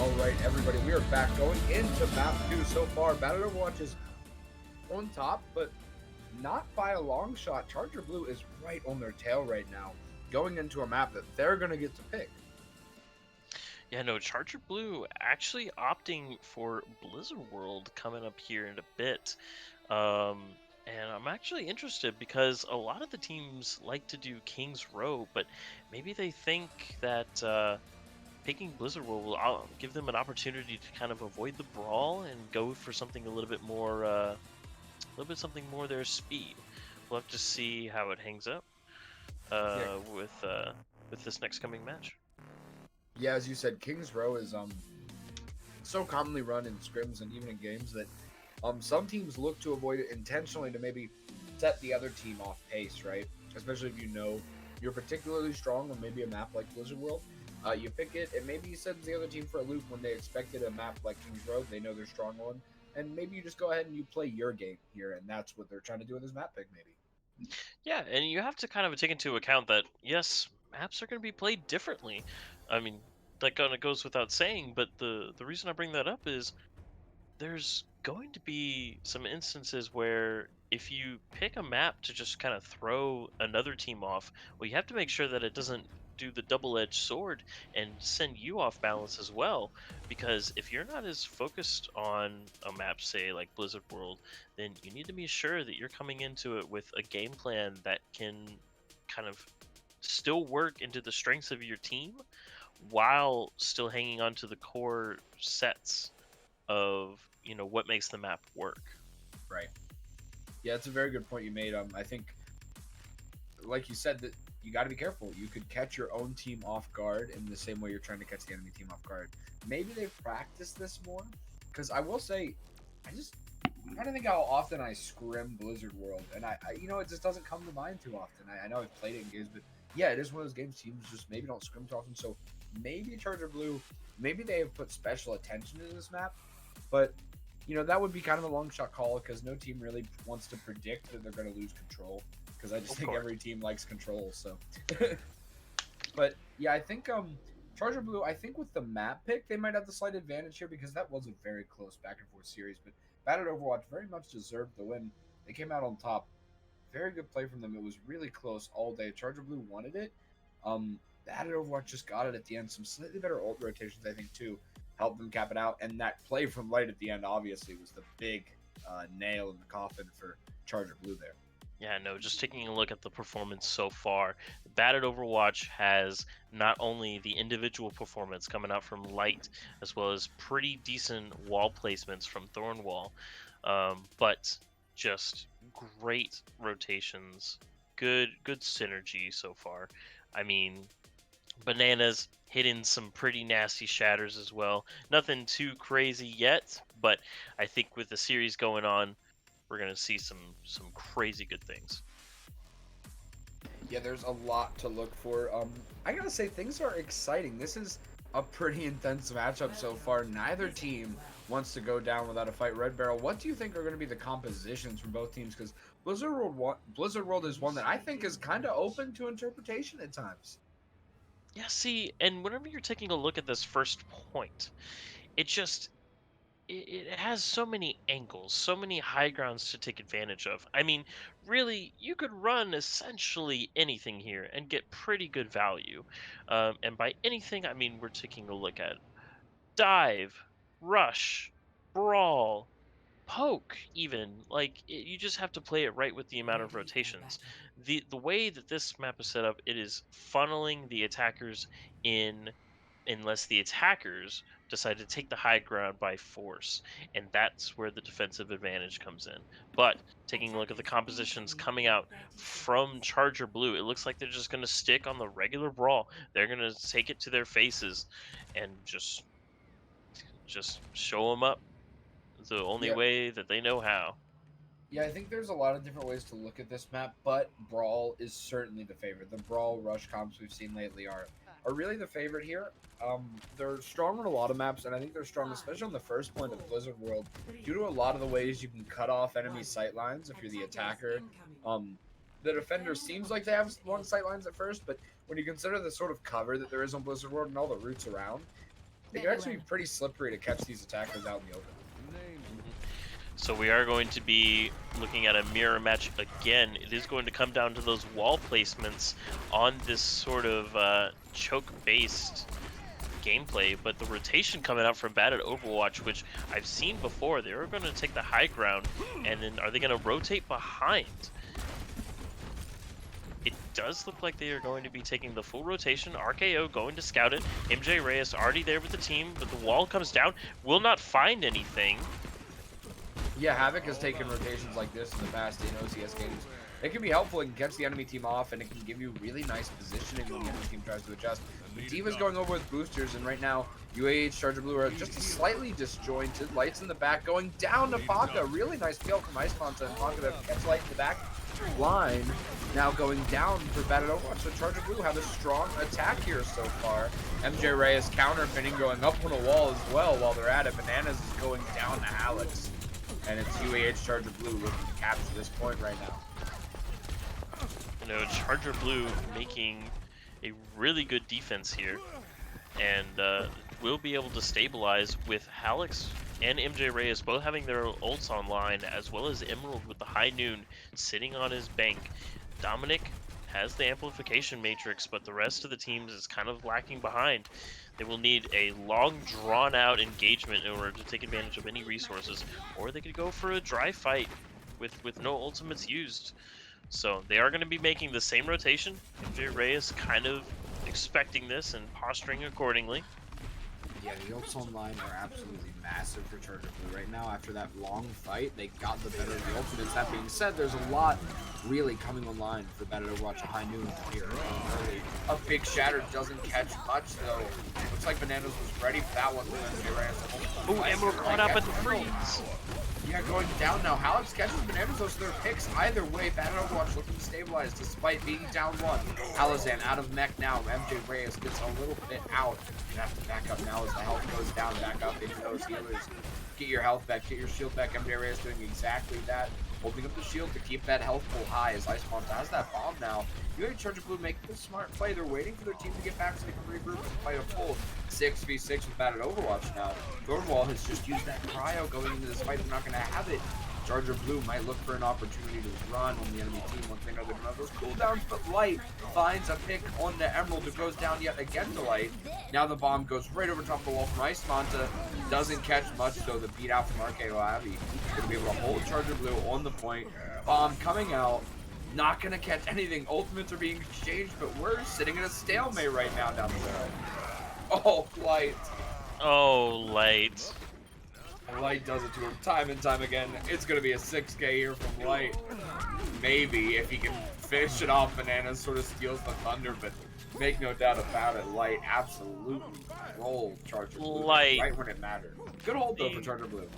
All right, everybody, we are back going into map 2 so far. Battle Overwatch is on top, but not by a long shot. Charger Blue is right on their tail right now, going into a map that they're going to get to pick. Yeah, no, Charger Blue actually opting for Blizzard World coming up here in a bit. Um, and I'm actually interested because a lot of the teams like to do King's Row, but maybe they think that picking Blizzard World will give them an opportunity to kind of avoid the brawl and go for something a little bit more, something more their speed. We'll have to see how it hangs up with this next coming match. Yeah, as you said, King's Row is so commonly run in scrims and even in games that some teams look to avoid it intentionally to maybe set the other team off pace, right? Especially if you know you're particularly strong on maybe a map like Blizzard World. You pick it, and maybe you send the other team for a loop when they expected a map like King's Row. They know they're strong on, and maybe you just go ahead and you play your game here, and that's what they're trying to do with this map pick, maybe. Yeah, and you have to kind of take into account that yes, maps are going to be played differently. I mean, that kind of goes without saying, but the reason I bring that up is there's going to be some instances where if you pick a map to just kind of throw another team off, well, you have to make sure that it doesn't do the double-edged sword and send you off balance as well. Because if you're not as focused on a map, say like Blizzard World, then you need to be sure that you're coming into it with a game plan that can kind of still work into the strengths of your team while still hanging on to the core sets of what makes the map work. Right. Yeah, it's a very good point you made. I think, like you said, that you got to be careful. You could catch your own team off guard in the same way you're trying to catch the enemy team off guard. Maybe they've practiced this more, because I will say, I'm trying to think how often I scrim Blizzard World, and I it just doesn't come to mind too often. I know I've played it in games, but yeah, it is one of those games teams just maybe don't scrim too often. So maybe Charger Blue, maybe they have put special attention to this map, but that would be kind of a long shot call because no team really wants to predict that they're going to lose control. Because I just think every team likes control. So, but yeah, I think Charger Blue. I think with the map pick, they might have the slight advantage here because that was a very close back and forth series. But Battle Overwatch very much deserved the win. They came out on top. Very good play from them. It was really close all day. Charger Blue wanted it. Battle Overwatch just got it at the end. Some slightly better ult rotations, I think, too, helped them cap it out. And that play from Light at the end, obviously, was the big nail in the coffin for Charger Blue there. Yeah, no, just taking a look at the performance so far, Batted Overwatch has not only the individual performance coming out from Light, as well as pretty decent wall placements from Thornwall, but just great rotations, good synergy so far. I mean, Bananas hitting some pretty nasty shatters as well. Nothing too crazy yet, but I think with the series going on, we're gonna see some crazy good things. Yeah, there's a lot to look for. I gotta say things are exciting. This is a pretty intense matchup so far. Neither team wants to go down without a fight. Red Barrel, what do you think are going to be the compositions from both teams? Because Blizzard World is one that I think is kind of open to interpretation at times. Yeah, see, and whenever you're taking a look at this first point, it just it has so many angles, so many high grounds to take advantage of. I mean, really, you could run essentially anything here and get pretty good value. And by anything, I mean we're taking a look at dive, rush, brawl, poke even you just have to play it right with the amount of rotations. The way that this map is set up, it is funneling the attackers in unless the attackers decide to take the high ground by force, and that's where the defensive advantage comes in. But taking a look at the compositions coming out from Charger Blue, it looks like they're just going to stick on the regular brawl. They're going to take it to their faces and just show them up the only Yeah, way that they know how. Yeah, I think there's a lot of different ways to look at this map, but Brawl is certainly the favorite. The Brawl Rush comps we've seen lately are really the favorite here. They're strong on a lot of maps, and I think they're strong, especially on the first point of Blizzard World, due to a lot of the ways you can cut off enemy sight lines if you're the attacker. The defender seems like they have long sight lines at first, but when you consider the sort of cover that there is on Blizzard World and all the routes around, they can actually be pretty slippery to catch these attackers out in the open. So we are going to be looking at a mirror match again. It is going to come down to those wall placements on this sort of choke-based gameplay, but the rotation coming out from Bad at Overwatch, which I've seen before, they're going to take the high ground, and then are they going to rotate behind? It does look like they are going to be taking the full rotation. RKO going to scout it. MJ Reyes already there with the team, but the wall comes down. Will not find anything. Yeah, Havoc has taken rotations like this in the past in OCS games. It can be helpful. It can catch the enemy team off, and it can give you really nice positioning when the enemy team tries to adjust. The D.Va's going over with boosters, and right now, UAH Charger Blue are just slightly disjointed. Lights in the back, going down to Paka. Really nice kill from Ice Monster, and Paka to catch Light in the back line. Now going down for Bad at Overwatch. So Charger Blue have a strong attack here so far. MJ Reyes counterpinning, going up on a wall as well while they're at it. Bananas is going down to Alex. And it's UAH Charger Blue looking to capture this point right now. You know, Charger Blue making a really good defense here, and will be able to stabilize with Alex and MJ Reyes both having their ults online, as well as Emerald with the High Noon sitting on his bank. Dominic has the amplification matrix, but the rest of the teams is kind of lacking behind. They will need a long, drawn-out engagement in order to take advantage of any resources, or they could go for a dry fight with no ultimates used. So they are going to be making the same rotation. MJ Reyes kind of expecting this and posturing accordingly. Yeah, the ults online are absolutely massive for Charger Blue right now. After that long fight, they got the better of the ultimates. That being said, there's a lot really coming online for Bad at Overwatch. A High Noon here early. A big shatter doesn't catch much though. Looks like Bananas was ready for that one. Oh, Emerald caught up at the freeze. Yeah, going down now. Alex catches Bananas, those are their picks. Either way, Bad at Overwatch looking to stabilize despite being down one. Alazan out of mech now. MJ Reyes gets a little bit out. You have to back up now as the health goes down, back up into those healers. Get your health back, get your shield back. MJ Reyes doing exactly that. Holding up the shield to keep that health pool high as Ice Monster has that bomb now. UAH Charger Blue making a smart play. They're waiting for their team to get back so they can regroup and fight a full 6v6 with Bad at Overwatch now. Thornwall has just used that cryo going into this fight. They're not going to have it. Charger Blue might look for an opportunity to run on the enemy team once they know they don't have those cooldowns, but Light finds a pick on the Emerald who goes down yet again to Light. Now the bomb goes right over top of the wall from Ice Manta. Doesn't catch much, though. The beat out from RKO Abbey. Going to be able to hold Charger Blue on the point. Bomb coming out. Not going to catch anything. Ultimates are being exchanged, but we're sitting in a stalemate right now down there. Oh, Light. Oh, Light. Light does it to him time and time again. It's going to be a 6K here from Light. Maybe if he can finish it off. Bananas sort of steals the thunder, but make no doubt about it. Light absolutely rolled Charger Blue Light. right when it mattered. Good hold though for Charger Blue.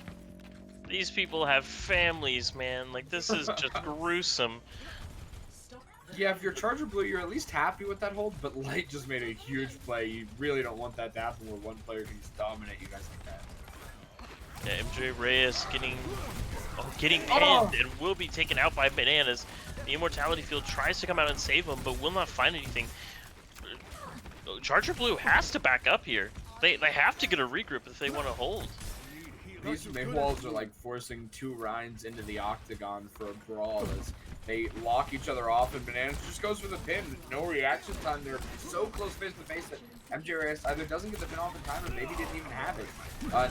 These people have families, man. Like, this is just gruesome. Yeah, if you're Charger Blue, you're at least happy with that hold, but Light just made a huge play. You really don't want that to happen where one player can just dominate you guys like that. Yeah, MJ Reyes getting pinned and will be taken out by Bananas. The Immortality Field tries to come out and save him, but will not find anything. Charger Blue has to back up here. They have to get a regroup if they want to hold. These main walls are like forcing two Rhines into the octagon for a brawl as they lock each other off, and Bananas just goes for the pin. No reaction time. They're so close face to face that MJ Reyes either doesn't get the pin off in time or maybe didn't even have it.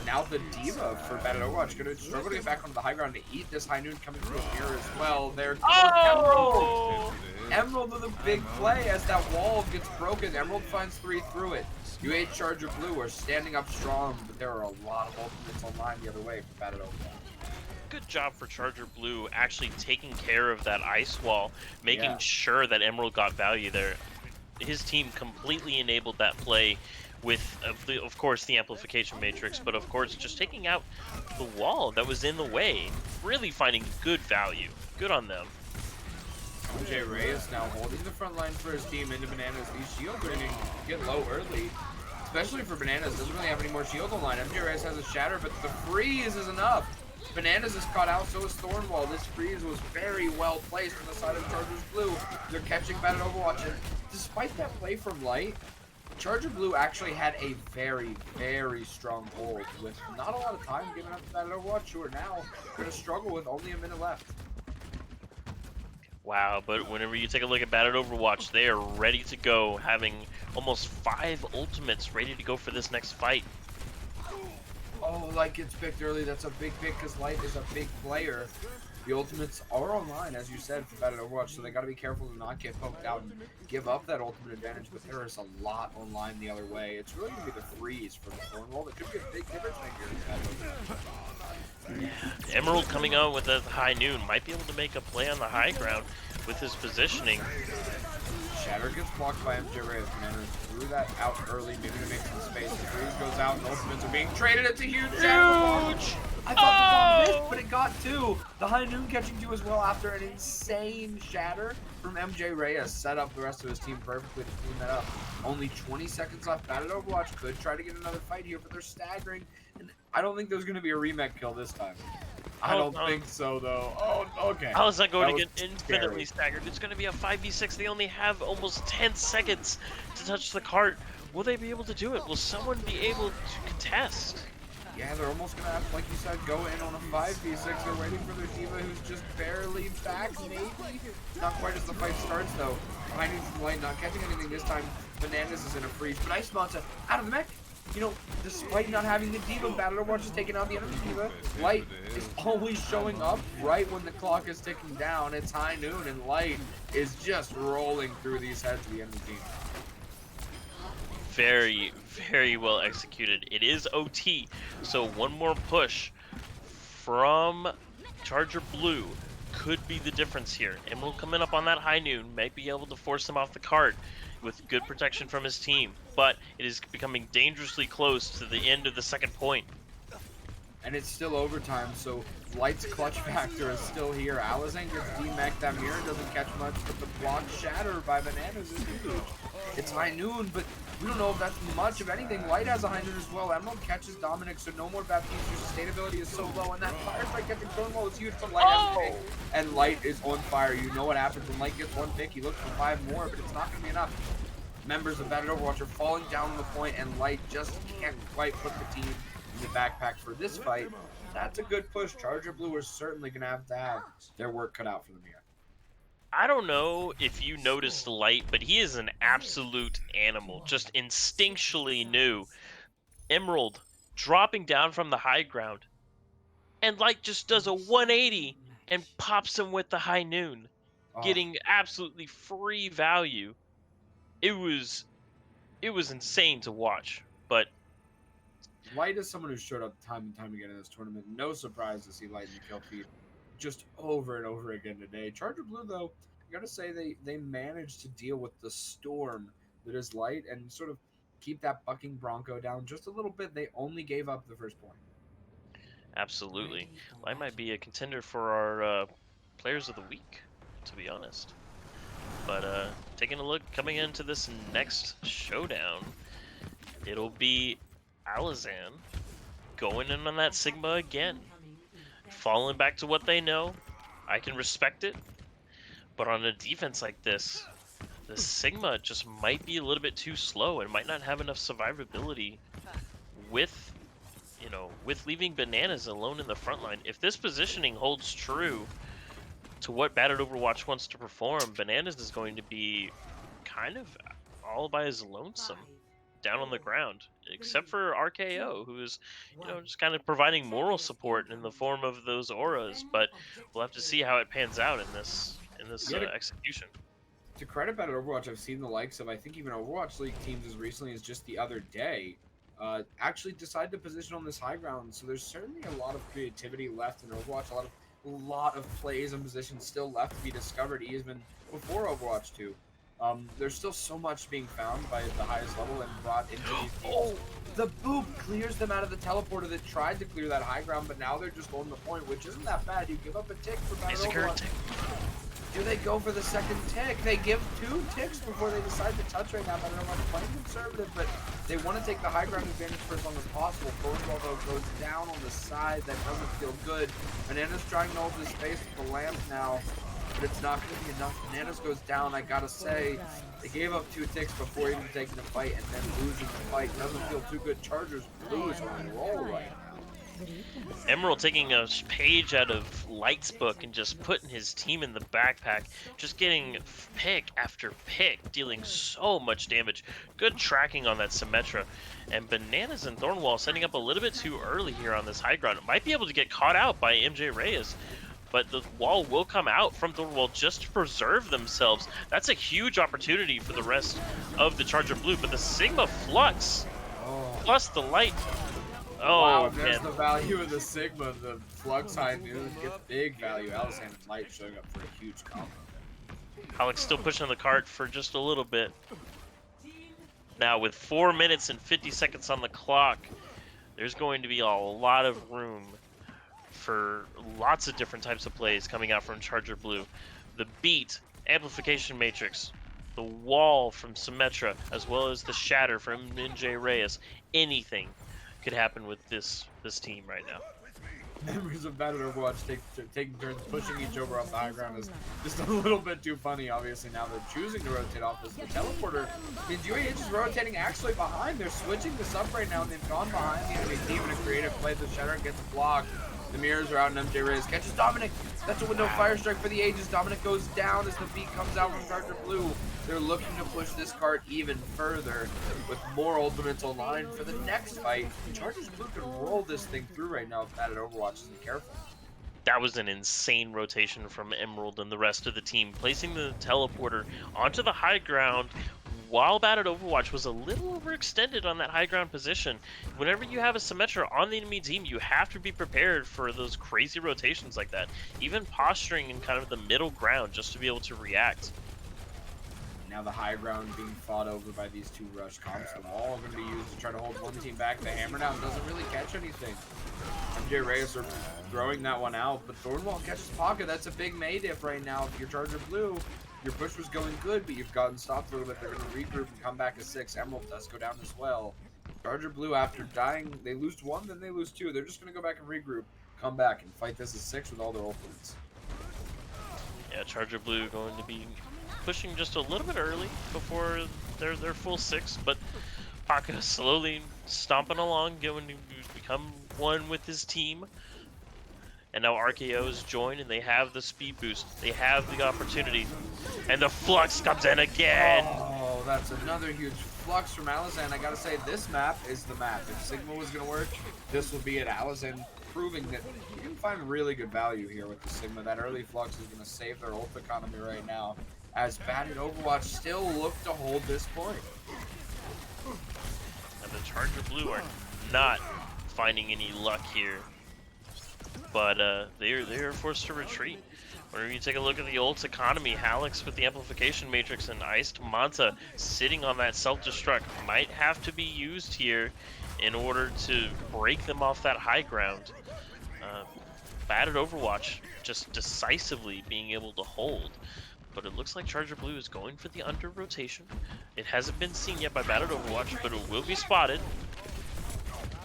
Now the D.Va for Bad at Overwatch going to struggle to get back onto the high ground to eat this High Noon coming through here as well. There goes Emerald! Emerald with a big play as that wall gets broken. Emerald finds 3 through it. UAH Charger Blue are standing up strong, but there are a lot of ultimates online the other way for Bad at Overwatch. Good job for Charger Blue actually taking care of that ice wall, making sure that Emerald got value there. His team completely enabled that play with, of course, the amplification matrix, but of course just taking out the wall that was in the way, really finding good value. Good on them. MJ Reyes now holding the front line for his team into Bananas. These shields are going to get low early, especially for Bananas. Doesn't really have any more shield online. MJ Reyes has a shatter, but the freeze is enough. Bananas is caught out, so is Thornwall. This freeze was very well placed on the side of Chargers Blue. They're catching Bad at Overwatch, and despite that play from Light, Charger Blue actually had a very, very strong hold with not a lot of time given up to that Overwatch, who are now going to struggle with only a minute left. Wow, but whenever you take a look at Battered Overwatch, they are ready to go, having almost 5 ultimates ready to go for this next fight. Oh, Light gets picked early. That's a big pick because Light is a big player. The ultimates are online, as you said, for Battered Overwatch, so they got to be careful to not get poked out and give up that ultimate advantage, but there is a lot online the other way. It's really going to be the freeze for the Cornwall. That could be a big difference maker in Battered Overwatch. Yeah. Emerald coming out with a high noon might be able to make a play on the high ground with his positioning. Shatter gets blocked by MJ Reyes. Bananas threw that out early, maybe to make some space. The freeze goes out, and ultimates are being traded. It's a huge Shatter. I thought the bomb missed, but it got 2. The high noon catching 2 as well after an insane shatter from MJ Reyes. Set up the rest of his team perfectly to clean that up. Only 20 seconds left. Battered Overwatch could try to get another fight here, but they're staggering. And I don't think there's going to be a remake kill this time. I don't think so, though. Oh, okay. How is that going to get infinitely staggered? It's going to be a 5v6. They only have almost 10 seconds to touch the cart. Will they be able to do it? Will someone be able to contest? Yeah, they're almost going to have, like you said, go in on a 5v6. They're waiting for their diva who's just barely back, maybe. Not quite as the fight starts, though. Behind him from Light, not catching anything this time. Bananas is in a freeze, but Ice Monster out of the mech. You know, despite not having the diva, Battered Overwatch is taking out the enemy diva. Light is always showing up right when the clock is ticking down. It's high noon, and Light is just rolling through these heads of the enemy team. Very, very well executed. It is OT, so one more push from Charger Blue could be the difference here. Emerald coming up on that high noon might be able to force him off the cart with good protection from his team, but it is becoming dangerously close to the end of the second point. And it's still overtime, so Light's clutch factor is still here. Alizane gets D-Mac that mirror, doesn't catch much, but the block shatter by Bananas is huge. It's high noon, but we don't know if that's much of anything. Light has a high noon as well. Emerald catches Dominic, so no more Baptiste. Your sustainability is so low, and that fire strike catching Cornwall is huge from Light. Oh! And Light is on fire. You know what happens when Light gets one pick. He looks for 5 more, but it's not going to be enough. Members of Battered Overwatch are falling down on the point, and Light just can't quite put the team in the backpack for this fight. That's a good push. Charger Blue is certainly going to have their work cut out for them here. I don't know if you noticed Light, but he is an absolute animal. Just instinctually knew. Emerald dropping down from the high ground. And Light just does a 180 and pops him with the high noon. Getting absolutely free value. It was insane to watch. But Light is someone who showed up time and time again in this tournament. No surprise to see Light in the kill feed just over and over again today. Charger Blue, though, I gotta say they managed to deal with the storm that is Light and sort of keep that bucking Bronco down just a little bit. They only gave up the first point. Absolutely. Light might be a contender for our Players of the Week, to be honest. But taking a look, coming into this next showdown, it'll be Alizane going in on that Sigma again. Falling back to what they know. I can respect it. But on a defense like this, the Sigma just might be a little bit too slow and might not have enough survivability with leaving Bananas alone in the front line. If this positioning holds true to what Battered Overwatch wants to perform, Bananas is going to be kind of all by his lonesome down on the ground, except for RKO, who is, just kind of providing moral support in the form of those auras. But we'll have to see how it pans out in this execution. To credit Battered Overwatch, I've seen the likes of, I think, even Overwatch League teams as recently as just the other day actually decide to position on this high ground. So there's certainly a lot of creativity left in Overwatch, a lot of plays and positions still left to be discovered even before Overwatch 2. There's still so much being found by the highest level and brought into these teams. The boop clears them out of the teleporter that tried to clear that high ground, but now they're just on the point, which isn't that bad. You give up a tick for Battered Overwatch. Do they go for the second tick? They give 2 ticks before they decide to touch right now. Battered Overwatch playing conservative, but they want to take the high ground advantage for as long as possible. Cornwall, though, goes down on the side. That doesn't feel good. Bananas trying to hold his space with the lamp now. but it's not going to be enough. Bananas goes down. I gotta say, they gave up 2 ticks before even taking the fight, and then losing the fight doesn't feel too good. Chargers Blue is on a roll right now. Emerald taking a page out of Light's book and just putting his team in the backpack, just getting pick after pick, dealing so much damage. Good tracking on that Symmetra. And Bananas and Thornwall setting up a little bit too early here on this high ground. Might be able to get caught out by MJ Reyes, but the wall will come out from Thornwall just to preserve themselves. That's a huge opportunity for the rest of the Charger Blue, but the Sigma Flux plus the Light. Oh, wow, there's man. the value of the Sigma. The Flux High Noon gets big value. Alisand and Light showing up for a huge combo. Alex still pushing the cart for just a little bit. Now with 4 minutes and 50 seconds on the clock, there's going to be a lot of room for lots of different types of plays coming out from Charger Blue. The beat, amplification matrix, the wall from Symmetra, as well as the shatter from MJ Reyes. Anything could happen with this team right now. Memories of Battle Overwatch taking turns pushing each other off the high ground is just a little bit too funny. Obviously, now they're choosing to rotate off this. The teleporter means UAH is rotating actually behind. They're switching this up right now, and they've gone behind the enemy team in a creative play. The Shatter gets blocked. The mirrors are out, and MJ Reyes catches Dominic. That's a window fire strike for the ages. Dominic goes down as the beat comes out from Charger Blue. They're looking to push this cart even further with more ultimates online for the next fight. Chargers Blue can roll this thing through right now if Batted Overwatch isn't careful. That was an insane rotation from Emerald and the rest of the team, placing the teleporter onto the high ground while Batted Overwatch was a little overextended on that high ground position. Whenever you have a Symmetra on the enemy team, you have to be prepared for those crazy rotations like that. Even posturing in kind of the middle ground just to be able to react. Now the high ground being fought over by these two rush comps. The wall going to be used to try to hold one team back. The hammer down doesn't really catch anything. MJ Reyes are throwing that one out, but Thornwall catches Pocket. That's a big May diff right now. If you're Charger Blue, your push was going good, but you've gotten stopped a little bit. They're going to regroup and come back as 6. Emerald does go down as well. Charger Blue, after dying, they lose 1, then they lose 2. They're just going to go back and regroup, come back, and fight this as 6 with all their ultimates. Yeah, Charger Blue going to be pushing just a little bit early before their full 6, but Paka slowly stomping along, going to become one with his team. And now RKO's joined, and they have the speed boost. They have the opportunity. And the Flux comes in again! Oh, that's another huge Flux from Alisand. I gotta say, this map is the map. If Sigma was gonna work, this would be it. Alisand proving that you can find really good value here with the Sigma. That early Flux is gonna save their ult economy right now, as Batted Overwatch still look to hold this point. And the Charger Blue are not finding any luck here. But they are forced to retreat. Whenever you take a look at the ult economy, Halix with the amplification matrix and Iced Manta sitting on that self-destruct might have to be used here in order to break them off that high ground. Batted Overwatch just decisively being able to hold. But it looks like Charger Blue is going for the under rotation. It hasn't been seen yet by Batted Overwatch, but it will be spotted.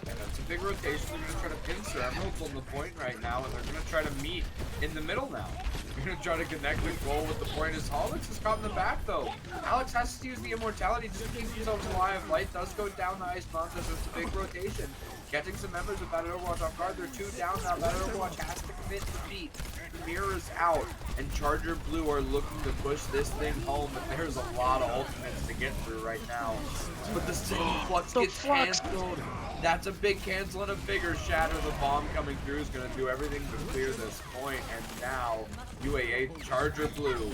And that's a big rotation. They're going to try to pincer. Emerald's on the point right now, and they're going to try to meet in the middle now. They're going to try to connect with goal with the point as Alex is caught in the back, though. Alex has to use the immortality just to keep himself alive. Light does go down the Ice Monster, so it's a big rotation. Catching some members of Batted Overwatch off guard. They're 2 down now. Batted Overwatch has to commit the beat. The mirror is out, and Charger Blue are looking to push this thing home, but there's a lot of ultimates to get through right now. But the single Flux gets canceled. That's a big cancel and a bigger shatter. The bomb coming through is going to do everything to clear this point, and now UAH Charger Blue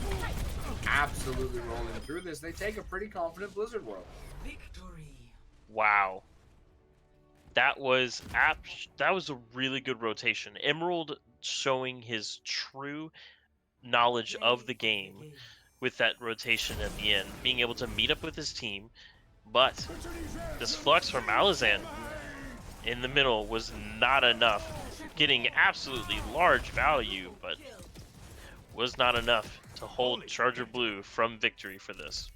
absolutely rolling through this. They take a pretty confident Blizzard World. Wow. That was a really good rotation. Emerald showing his true knowledge of the game with that rotation at the end, being able to meet up with his team. But this Flux from Alisand in the middle was not enough. Getting absolutely large value, but was not enough to hold Charger Blue from victory for this.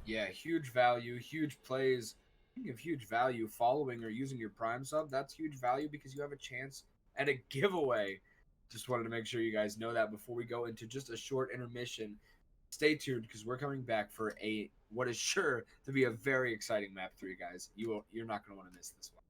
Yeah, huge value, huge plays. Speaking of huge value, following or using your Prime sub, that's huge value because you have a chance at a giveaway Just wanted to make sure you guys know that before we go into just a short intermission. Stay tuned because we're coming back for what is sure to be a very exciting map 3, guys. You're not going to want to miss this one.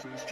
This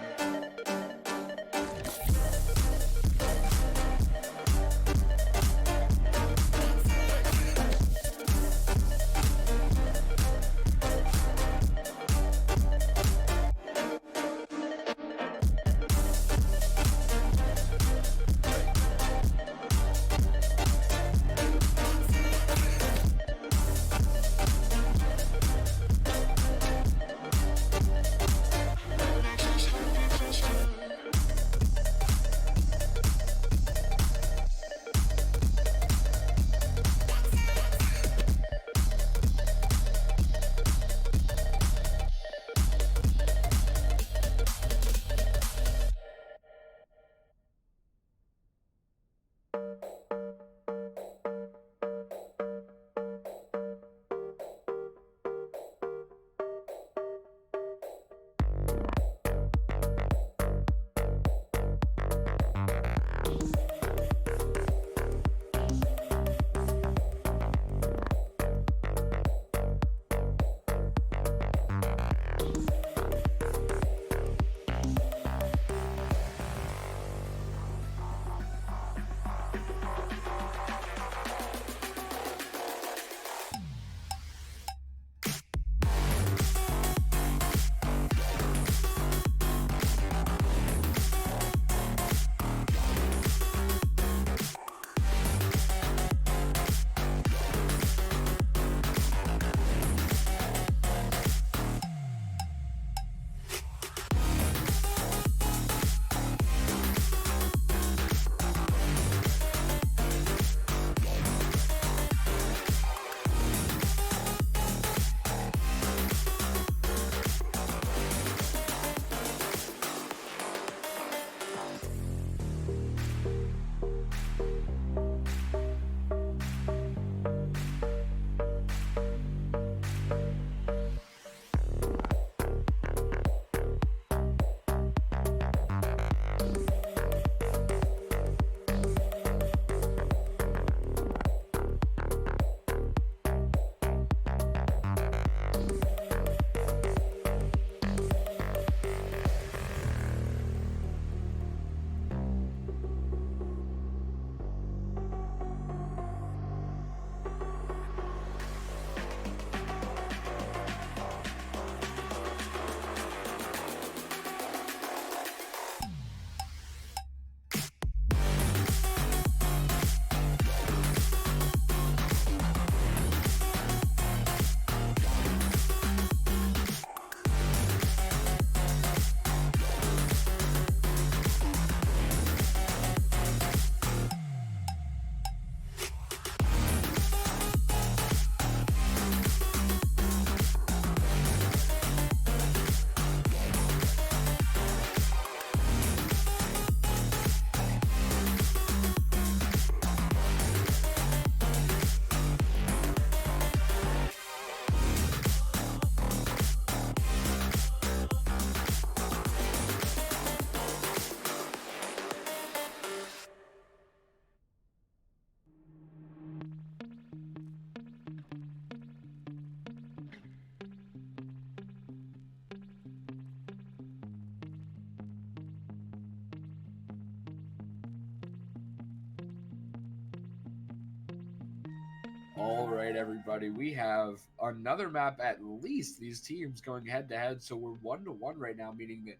All right, everybody. We have another map at least. These teams going head to head. So we're 1-1 right now, meaning that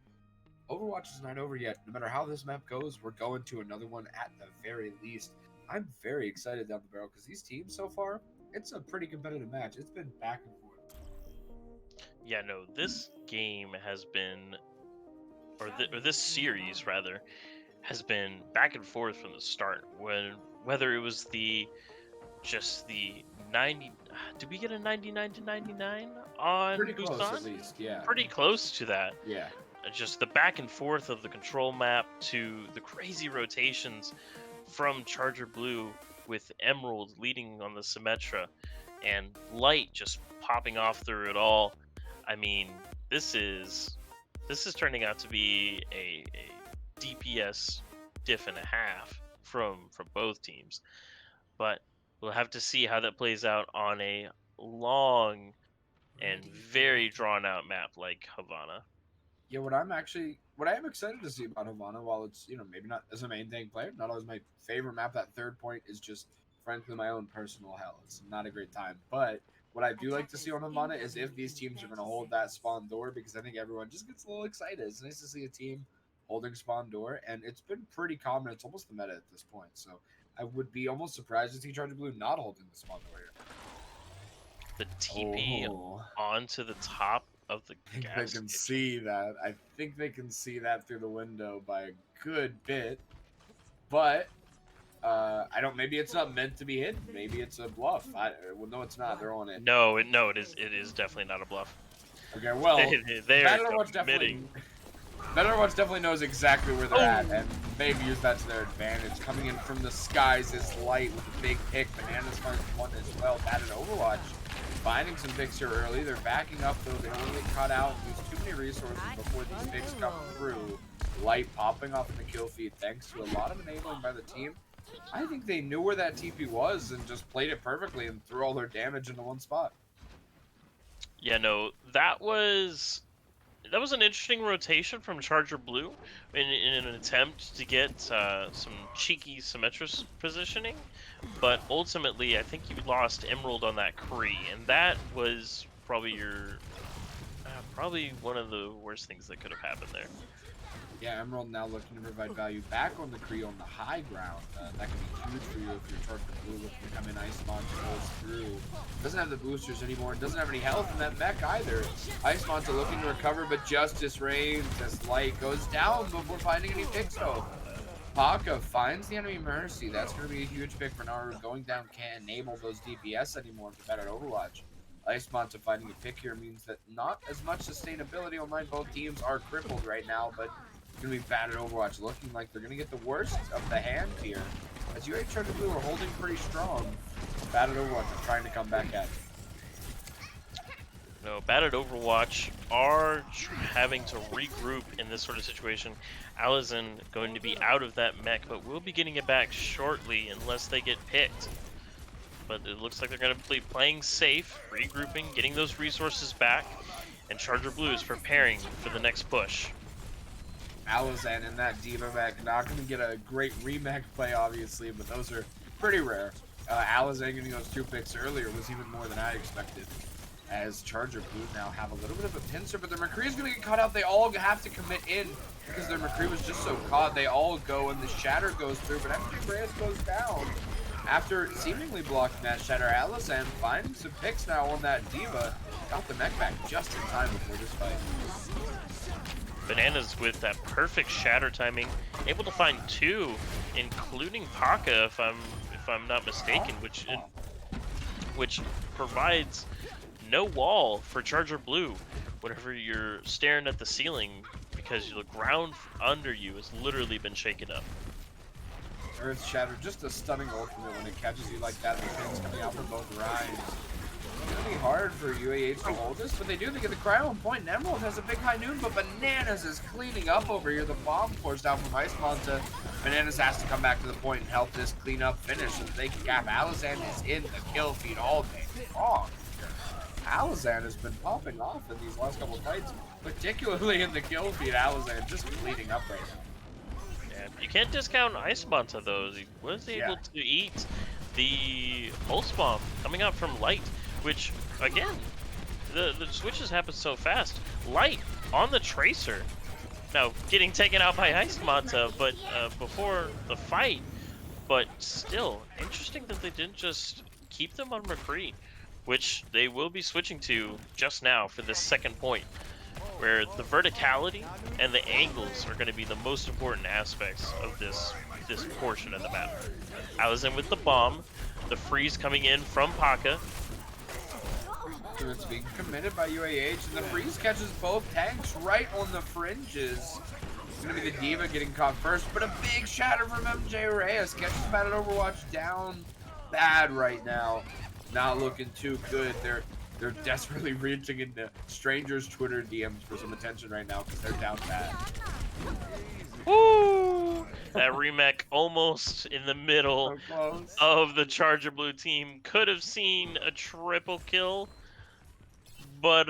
Overwatch is not over yet. No matter how this map goes, we're going to another one at the very least. I'm very excited down the barrel because these teams so far, it's a pretty competitive match. It's been back and forth. Yeah, no, this game has been, or this series rather, has been back and forth from the start. Whether it was just the 90, did we get a 99 to 99 on Pretty close, Busan? at least. Yeah. Pretty close to that. Yeah. Just the back and forth of the control map to the crazy rotations from Charger Blue with Emerald leading on the Symmetra and Light just popping off through it all. I mean, this is turning out to be a DPS diff and a half from both teams. But we'll have to see how that plays out on a long and very drawn out map like Havana. Yeah, what I am excited to see about Havana, while it's, maybe not as a main thing player, not always my favorite map, that third point is just, frankly, my own personal hell. It's not a great time. But what I do like to see on Havana is if these teams are going to hold that spawn door, because I think everyone just gets a little excited. It's nice to see a team holding spawn door, and it's been pretty common. It's almost the meta at this point. So I would be almost surprised to see Charger Blue not holding the spawn door here. The TP onto the top of the I think gas they can station. see that. I think they can see that through the window by a good bit. But I don't. Maybe it's not meant to be hidden. Maybe it's a bluff. Well, no, it's not. They're on it. No, it is definitely not a bluff. Okay, well, they are Overwatch definitely knows exactly where they're at, and they've used that to their advantage. Coming in from the skies is Light with a big pick. Bananas finds one as well. Bad at Overwatch. Finding some picks here early. They're backing up, though. They don't want to get caught out and use too many resources before these picks come through. Light popping off in the kill feed thanks to a lot of enabling by the team. I think they knew where that TP was and just played it perfectly and threw all their damage into one spot. Yeah, no, that was an interesting rotation from Charger Blue in an attempt to get some cheeky Symmetra positioning, but ultimately I think you lost Emerald on that Kree, and that was probably probably one of the worst things that could have happened there. Yeah, Emerald now looking to provide value back on the Kree on the high ground. That could be huge for you if you're Charger Blue looking to come in. Ice Monster goes through. Doesn't have the boosters anymore. Doesn't have any health in that mech either. Ice Monster looking to recover, but Justice reigns as Light goes down before finding any picks though. Paka finds the enemy Mercy. That's going to be a huge pick for Naru. Going down can't enable those DPS anymore for better Overwatch. Ice Monster finding a pick here means that not as much sustainability online. Both teams are crippled right now, but going to be bad at Overwatch, looking like they're going to get the worst of the hand here. As UAH Charger Blue are holding pretty strong. Bad at Overwatch are trying to come back at it. No, bad at Overwatch are having to regroup in this sort of situation. Alizon going to be out of that mech, but will be getting it back shortly unless they get picked. But it looks like they're going to be playing safe, regrouping, getting those resources back, and Charger Blue is preparing for the next push. Alizon in that Diva mech, not going to get a great remech play, obviously, but those are pretty rare. Alizon getting those two picks earlier was even more than I expected. As Charger Blue now have a little bit of a pincer, but their McCree is going to get caught out. They all have to commit in because their McCree was just so caught. They all go, and the Shatter goes through, but MJ Reyes goes down. After seemingly blocking that Shatter, Alizon finding some picks now on that Diva. Got the mech back just in time before this fight. Bananas with that perfect Shatter timing, able to find two, including Paka, if I'm not mistaken, which provides no wall for Charger Blue whenever you're staring at the ceiling, because the ground under you has literally been shaken up. Earth Shatter, just a stunning ultimate when it catches you like that, and the pins coming out from both Ryans. It's going to be hard for UAH to hold this, but they do. They get the cryo on point, and Emerald has a big high noon, but Bananas is cleaning up over here. The bomb pours down from Ice Monster. Bananas has to come back to the point and help this clean up finish so that they can cap. Alizon is in the kill feed all day long. Alizon has been popping off in these last couple of fights, particularly in the kill feed. Alizon just cleaning up right now. Yeah, you can't discount Ice Monster though. He was able to eat the pulse bomb coming out from Light, which, again, the switches happen so fast. Light on the Tracer. Now, getting taken out by Ice Manta, but before the fight. But still, interesting that they didn't just keep them on McCree, which they will be switching to just now for this second point, where the verticality and the angles are going to be the most important aspects of this portion of the map. I was in with the bomb, the freeze coming in from Paka. It's being committed by UAH, and the freeze catches both tanks right on the fringes. It's going to be the D.Va getting caught first, but a big shatter from MJ Reyes. Catches Bad at Overwatch down bad right now. Not looking too good. They're desperately reaching into strangers' Twitter DMs for some attention right now because they're down bad. Woo! That remake almost in the middle So close. of the Charger Blue team. Could have seen a triple kill, but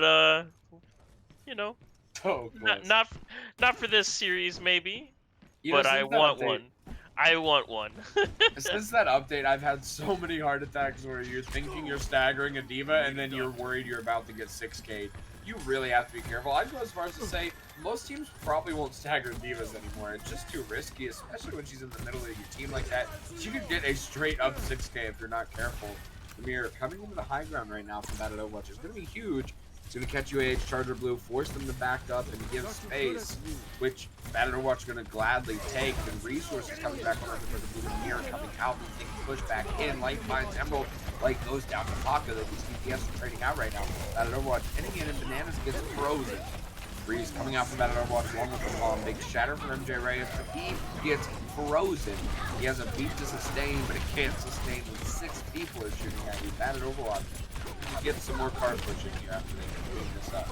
you know, So close. not for this series maybe. You know, But I since that want update- one. I want one. Since that update, I've had so many heart attacks where you're thinking you're staggering a D.Va and then you're worried you're about to get 6K'd. You really have to be careful. I'd go as far as to say most teams probably won't stagger D.Vas anymore. It's just too risky, especially when she's in the middle of your team like that. She could get a straight up 6K if you're not careful. Amir coming into the high ground right now from that at Overwatch is going to be huge. It's going to catch UAH Charger Blue, force them to back up and give space, which Bad Overwatch is going to gladly take. And resources coming back on for the Blue Mirror coming out and taking push back in. Light finds Emerald. Light goes down to Paka that these DPS are trading out right now. Bad Overwatch hitting in and Bananas gets frozen. Freeze coming out from Bad Overwatch along with the bomb. Big shatter from MJ Reyes, but he gets frozen. He has a beat to sustain, but it can't sustain when 6 people are shooting at you. Bad Overwatch. Get some more card pushing here after they clean this up.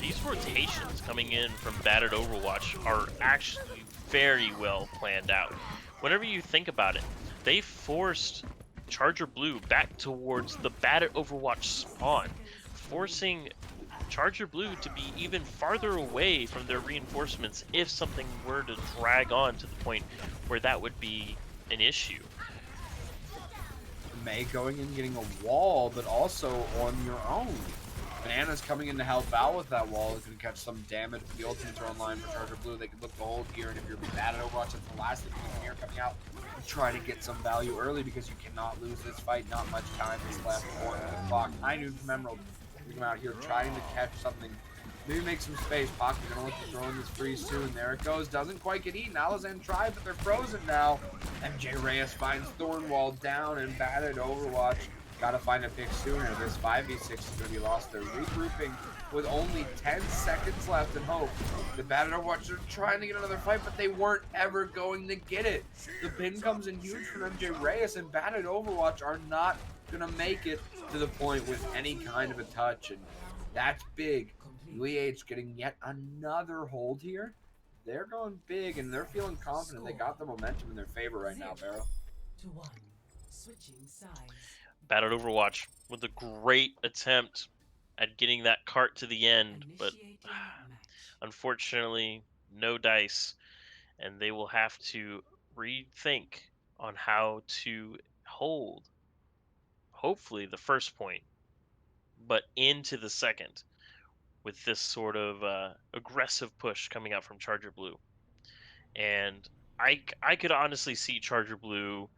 These rotations coming in from Batted Overwatch are actually very well planned out. Whenever you think about it, they forced Charger Blue back towards the Batted Overwatch spawn, forcing Charger Blue to be even farther away from their reinforcements if something were to drag on to the point where that would be an issue. May going in getting a wall, but also on your own. Bananas coming in to help out with that wall is going to catch some damage. If the ultimates are online for Charger Blue, they can look to hold here, and if you're bad at Overwatch, it's the last thing here coming out. Try to get some value early because you cannot lose this fight. Not much time is left on the clock. High noon from Emerald. We come out here trying to catch something. Maybe make some space. Paka's gonna look to throw in this freeze too, and there it goes. Doesn't quite get eaten. Alazan tried, but they're frozen now. MJ Reyes finds Thornwall down and batted Overwatch. Gotta find a pick sooner. This 5v6 is gonna be lost. They're regrouping with only 10 seconds left in hope. The batted Overwatch are trying to get another fight, but they weren't ever going to get it. The pin comes in huge from MJ Reyes, and batted Overwatch are not gonna make it to the point with any kind of a touch, and that's big. UAH getting yet another hold here. They're going big and they're feeling confident. They got the momentum in their favor right now, Barrow. Batted Overwatch with a great attempt at getting that cart to the end, but unfortunately no dice, and they will have to rethink on how to hold hopefully the first point, but into the second with this sort of aggressive push coming out from Charger Blue. And I could honestly see Charger Blue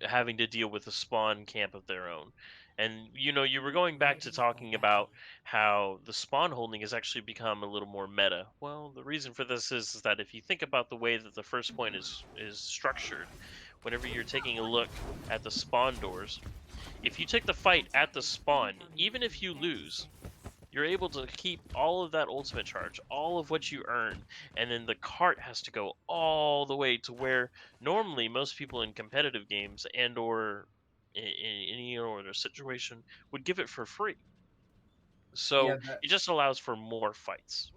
having to deal with a spawn camp of their own. And you know, you were going back to talking about how the spawn holding has actually become a little more meta. Well, the reason for this is that if you think about the way that the first point is structured, whenever you're taking a look at the spawn doors, if you take the fight at the spawn, even if you lose, you're able to keep all of that ultimate charge, all of what you earn, and then the cart has to go all the way to where normally most people in competitive games and or in any other situation would give it for free. So it just allows for more fights.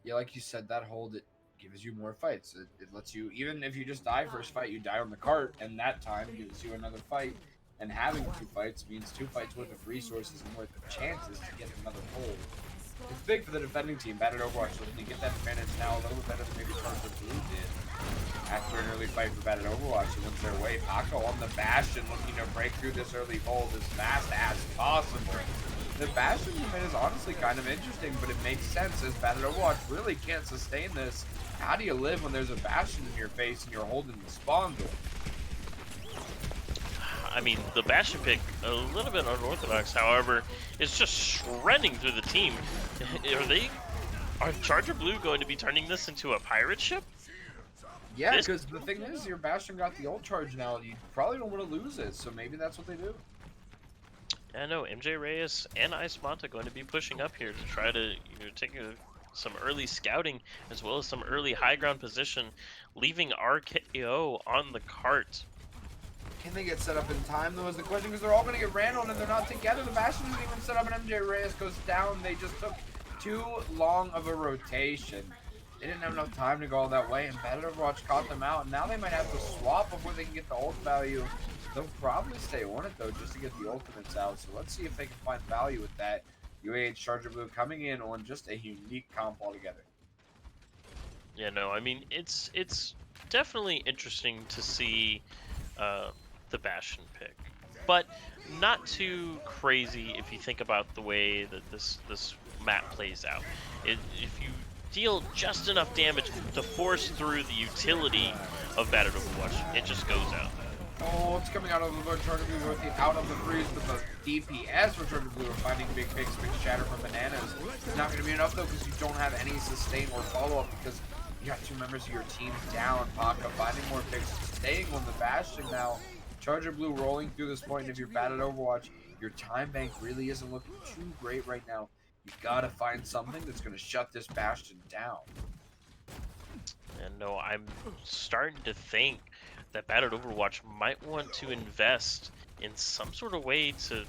Yeah, like you said, that hold, it gives you more fights. It lets you, even if you just die first fight, you die on the cart, and that time gives you another fight. And having 2 fights means 2 fights worth of resources and worth of chances to get another hold. It's big for the defending team. Batted Overwatch looking to get that advantage now a little bit better than maybe Charger Blue did. after an early fight for Bad at Overwatch. It wins their way. Paco on the Bastion looking to break through this early hold as fast as possible. The Bastion movement is honestly kind of interesting, but it makes sense as Bad at Overwatch really can't sustain this. How do you live when there's a Bastion in your face and you're holding the spawn door? I mean, the Bastion pick, a little bit unorthodox, however, it's just shredding through the team. Are Charger Blue going to be turning this into a pirate ship? Yeah, because the thing is, your Bastion got the ult charge now, and you probably don't want to lose it, so maybe that's what they do. I know, MJ Reyes and Ice Manta going to be pushing up here to try to take some early scouting as well as some early high ground position, leaving RKO on the cart. Can they get set up in time, though, is the question, because they're all going to get ran on and they're not together. The Bastion isn't even set up, and MJ Reyes goes down. They just took too long of a rotation. They didn't have enough time to go all that way, and Bad at Overwatch caught them out, and now they might have to swap before they can get the ult value. They'll probably stay on it, though, just to get the ultimates out, so let's see if they can find value with that. UAH Charger Blue coming in on just a unique comp altogether. Yeah, no, I mean, it's definitely interesting to see the Bastion pick, but not too crazy if you think about the way that this map plays out. If you deal just enough damage to force through the utility of Bad at Overwatch, it just goes out. Oh, it's coming out of the Charger Blue with the out of the freeze, but the DPS for Charger Blue are finding big picks, big shatter from Bananas. It's not going to be enough, though, because you don't have any sustain or follow-up, because you got two members of your team down. Paca finding more picks, staying on the Bastion now. Charger Blue rolling through this point. If you're Bad at Overwatch, your time bank really isn't looking too great right now. You gotta find something that's gonna shut this Bastion down. And no, I'm starting to think that Bad at Overwatch might want to invest in some sort of way to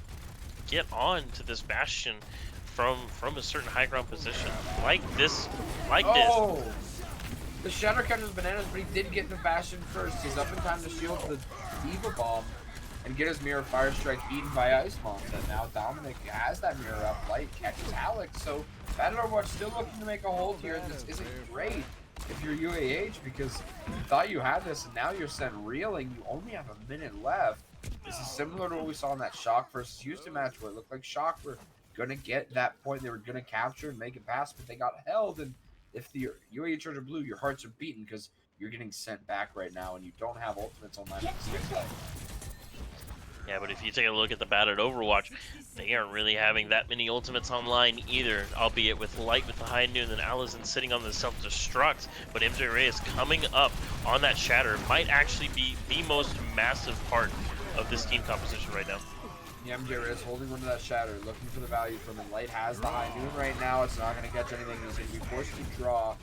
get on to this Bastion from a certain high ground position, like this. The Shatter catches Bananas, but he did get the Bastion first. He's up in time to shield the Diva Bomb and get his Mirror Fire Strike eaten by Ice Manta. Now Dominic has that Mirror up, Light catches Alex, so Bad at Overwatch still looking to make a hold here. This isn't great if you're UAH, because you thought you had this and now you're sent reeling. You only have a minute left. This is similar to what we saw in that Shock versus Houston match where it looked like Shock were gonna get that point, they were gonna capture and make it pass, but they got held. And if the UAH Charger Blue, your hearts are beaten because you're getting sent back right now and you don't have ultimates online. Yeah, but if you take a look at the Bad at Overwatch, they aren't really having that many ultimates online either, albeit with Light with the high noon and Allison sitting on the self-destruct. But MJ Reyes coming up on that Shatter might actually be the most massive part of this team composition right now. Yeah, MJ Reyes holding onto that Shatter, looking for the value from it. Light has the high noon right now. It's not going to catch anything. He's going to be forced to draw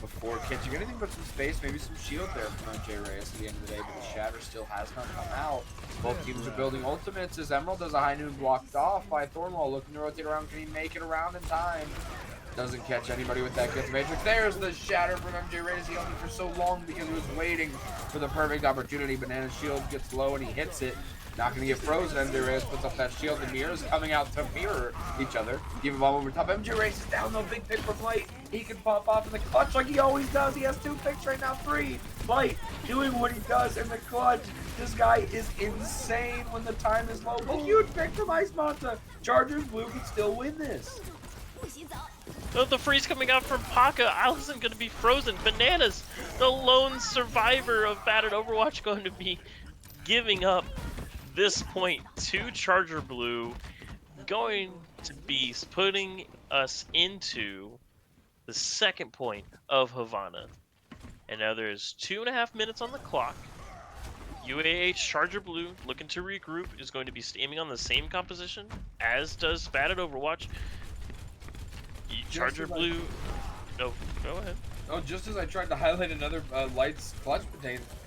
before catching anything but some space, maybe some shield there from MJ Reyes at the end of the day, but the Shatter still has not come out. Both teams are building ultimates as Emerald does a high noon blocked off by Thornwall, looking to rotate around. Can he make it around in time? Doesn't catch anybody with that good Matrix. There's the Shatter from MJ Reyes. He held it for so long because he was waiting for the perfect opportunity. Banana's shield gets low and he hits it. Not going to get frozen. MJ Reyes puts up that shield. The mirrors coming out to mirror each other. Give a bomb over top. MJ Reyes is down though. Big pick from Light. He can pop off in the clutch like he always does. He has 2 picks right now. 3. Light doing what he does in the clutch. This guy is insane when the time is low. A huge pick from Ice Manta. Chargers Blue can still win this. Oh, the freeze coming out from Paca. Allison going to be frozen. Bananas, the lone survivor of Bad at Overwatch, going to be giving up this point to Charger Blue, going to be putting us into the second point of Havana. And now there's 2.5 minutes on the clock. UAH Charger Blue, looking to regroup, is going to be aiming on the same composition as does Bad at Overwatch. Charger Blue, no, go ahead. Oh, just as I tried to highlight another Light's clutch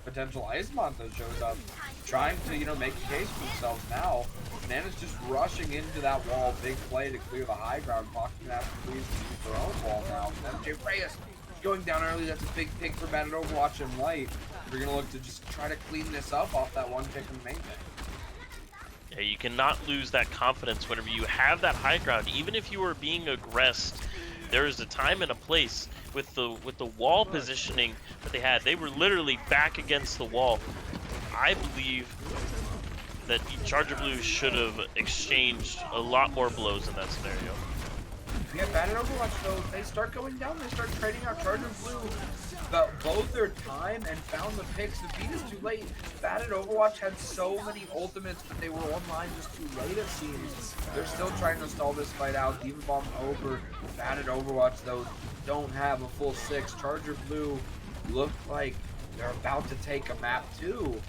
potential, Ice Manta shows up, trying to, make a case for themselves now. Banana's just rushing into that wall, big play to clear the high ground, blocking that freeze to use their own wall now. MJ Reyes going down early, that's a big pick for Bad at Overwatch and Light. We're going to look to just try to clean this up off that one pick in the main thing. Yeah, you cannot lose that confidence whenever you have that high ground, even if you are being aggressed There is a time and a place with the wall positioning that they had. They were literally back against the wall. I believe that Charger Blue should have exchanged a lot more blows in that scenario. Yeah, bad at Overwatch though. They start going down. They start trading out Charger Blue. Both their time and found the picks. The beat is too late. Bad at Overwatch had so many ultimates, but they were online just too late. It seems they're still trying to stall this fight out. Demon Bomb over. Bad at Overwatch though don't have a full 6. Charger Blue look like they're about to take a map too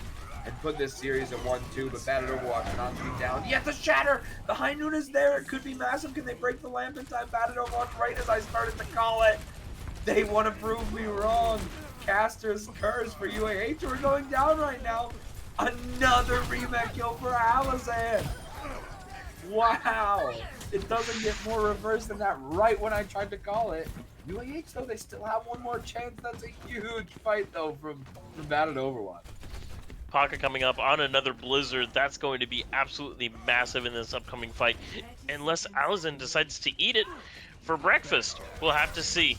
and put this series at 1-2, but bad at Overwatch not to be down. Yet the shatter! The high noon is there. It could be massive. Can they break the lamp in time? Bad at Overwatch right as I started to call it. They want to prove me wrong. Caster's curse for UAH. We're going down right now. Another remake kill for Alizan. Wow. It doesn't get more reverse than that right when I tried to call it. UAH, though, they still have one more chance. That's a huge fight, though, from bad at Overwatch. Pocket coming up on another Blizzard. That's going to be absolutely massive in this upcoming fight. Unless Alizan decides to eat it for breakfast. We'll have to see.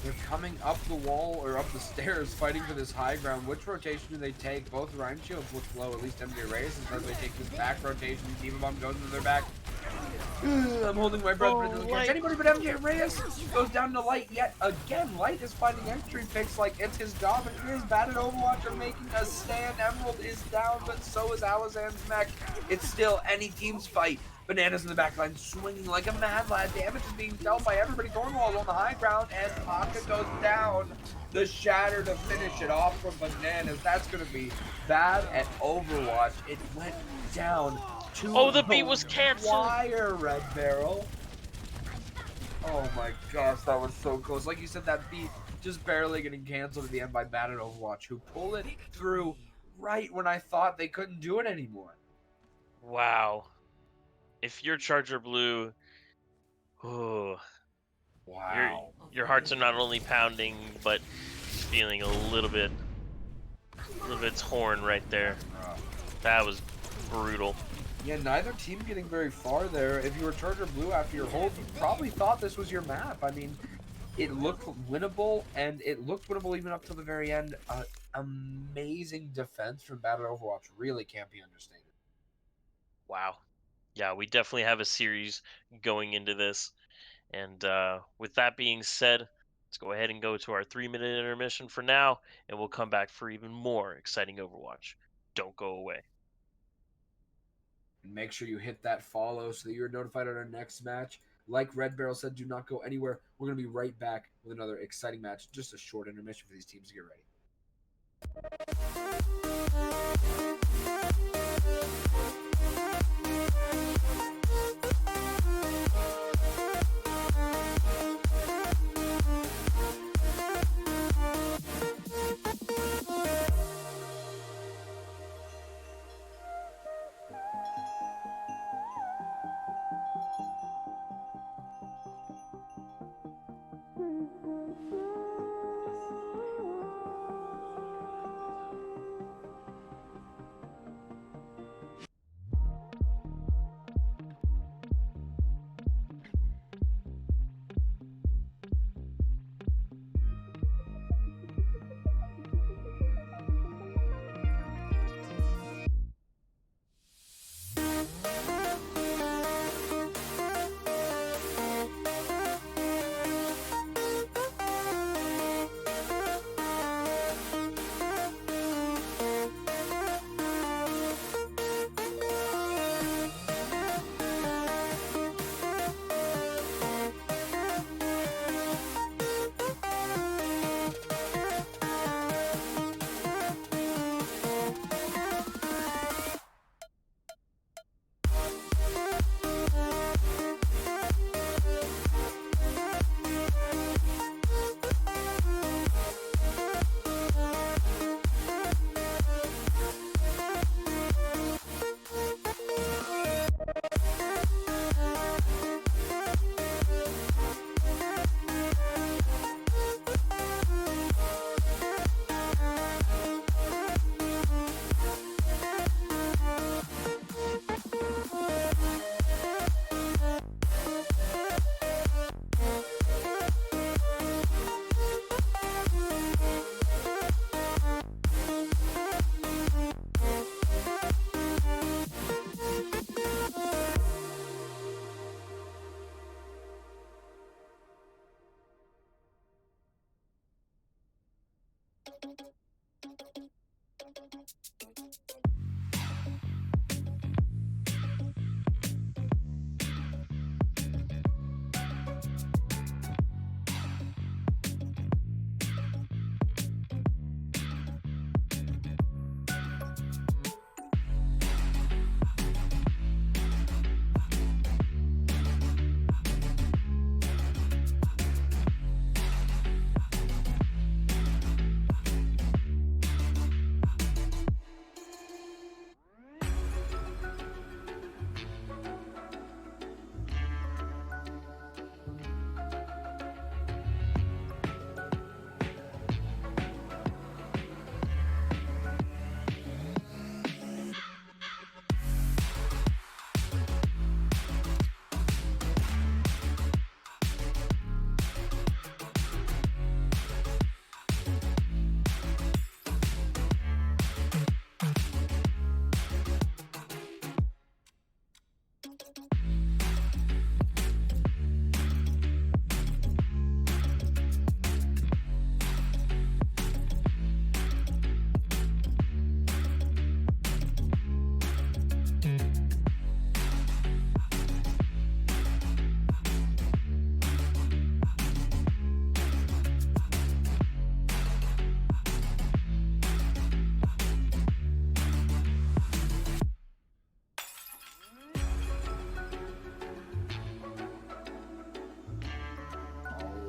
They're coming up the wall or up the stairs fighting for this high ground. Which rotation do they take? Both Rhyme Shields look low, at least MJ Reyes, as they take this back rotation. Demon Bomb goes into their back. I'm holding my breath, but it doesn't catch anybody but MJ Reyes. Goes down to Light yet again. Light is finding entry picks like it's his job, and here's Bad at Overwatch are making a stand. Emerald is down, but so is Alizan's mech. It's still any team's fight. Bananas in the backline swinging like a mad lad. Damage is being dealt by everybody. Thornwall's on the high ground, and Pocket goes down. The shatter to finish it off from Bananas. That's going to be Bad at Overwatch. It went down to Oh, the beat was canceled. Wire, Red Barrel. Oh my gosh, that was so close. Like you said, that beat just barely getting canceled at the end by Bad at Overwatch, who pulled it through right when I thought they couldn't do it anymore. Wow. If you're Charger Blue, oh, Wow. your hearts are not only pounding, but feeling a little bit torn right there. That was brutal. Yeah, neither team getting very far there. If you were Charger Blue after your hold, you probably thought this was your map. I mean, it looked winnable, and it looked winnable even up till the very end. Amazing defense from Bad at Overwatch. Really can't be understated. Wow. Yeah, we definitely have a series going into this. And with that being said, let's go ahead and go to our 3-minute intermission for now, and we'll come back for even more exciting Overwatch. Don't go away. And make sure you hit that follow so that you're notified on our next match. Like Red Barrel said, do not go anywhere. We're going to be right back with another exciting match. Just a short intermission for these teams to get ready.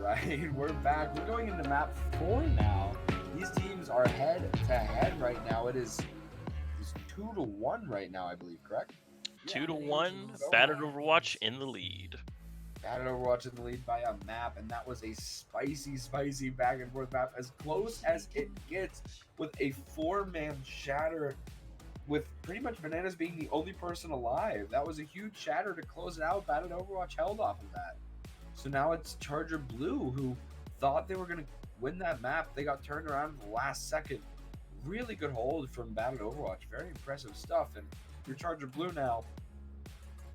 Right, we're back. We're going into map 4 now. These teams are head to head right now. It's 2-1 right now, I believe, correct? 2-1, battered Overwatch in the lead. Battered Overwatch in the lead by a map, and that was a spicy back and forth map, as close as it gets, with a 4-man shatter, with pretty much Bananas being the only person alive. That was a huge shatter to close it out. Battered Overwatch held off of that. So now it's Charger Blue, who thought they were going to win that map. They got turned around in the last second. Really good hold from Battered Overwatch. Very impressive stuff. And your Charger Blue now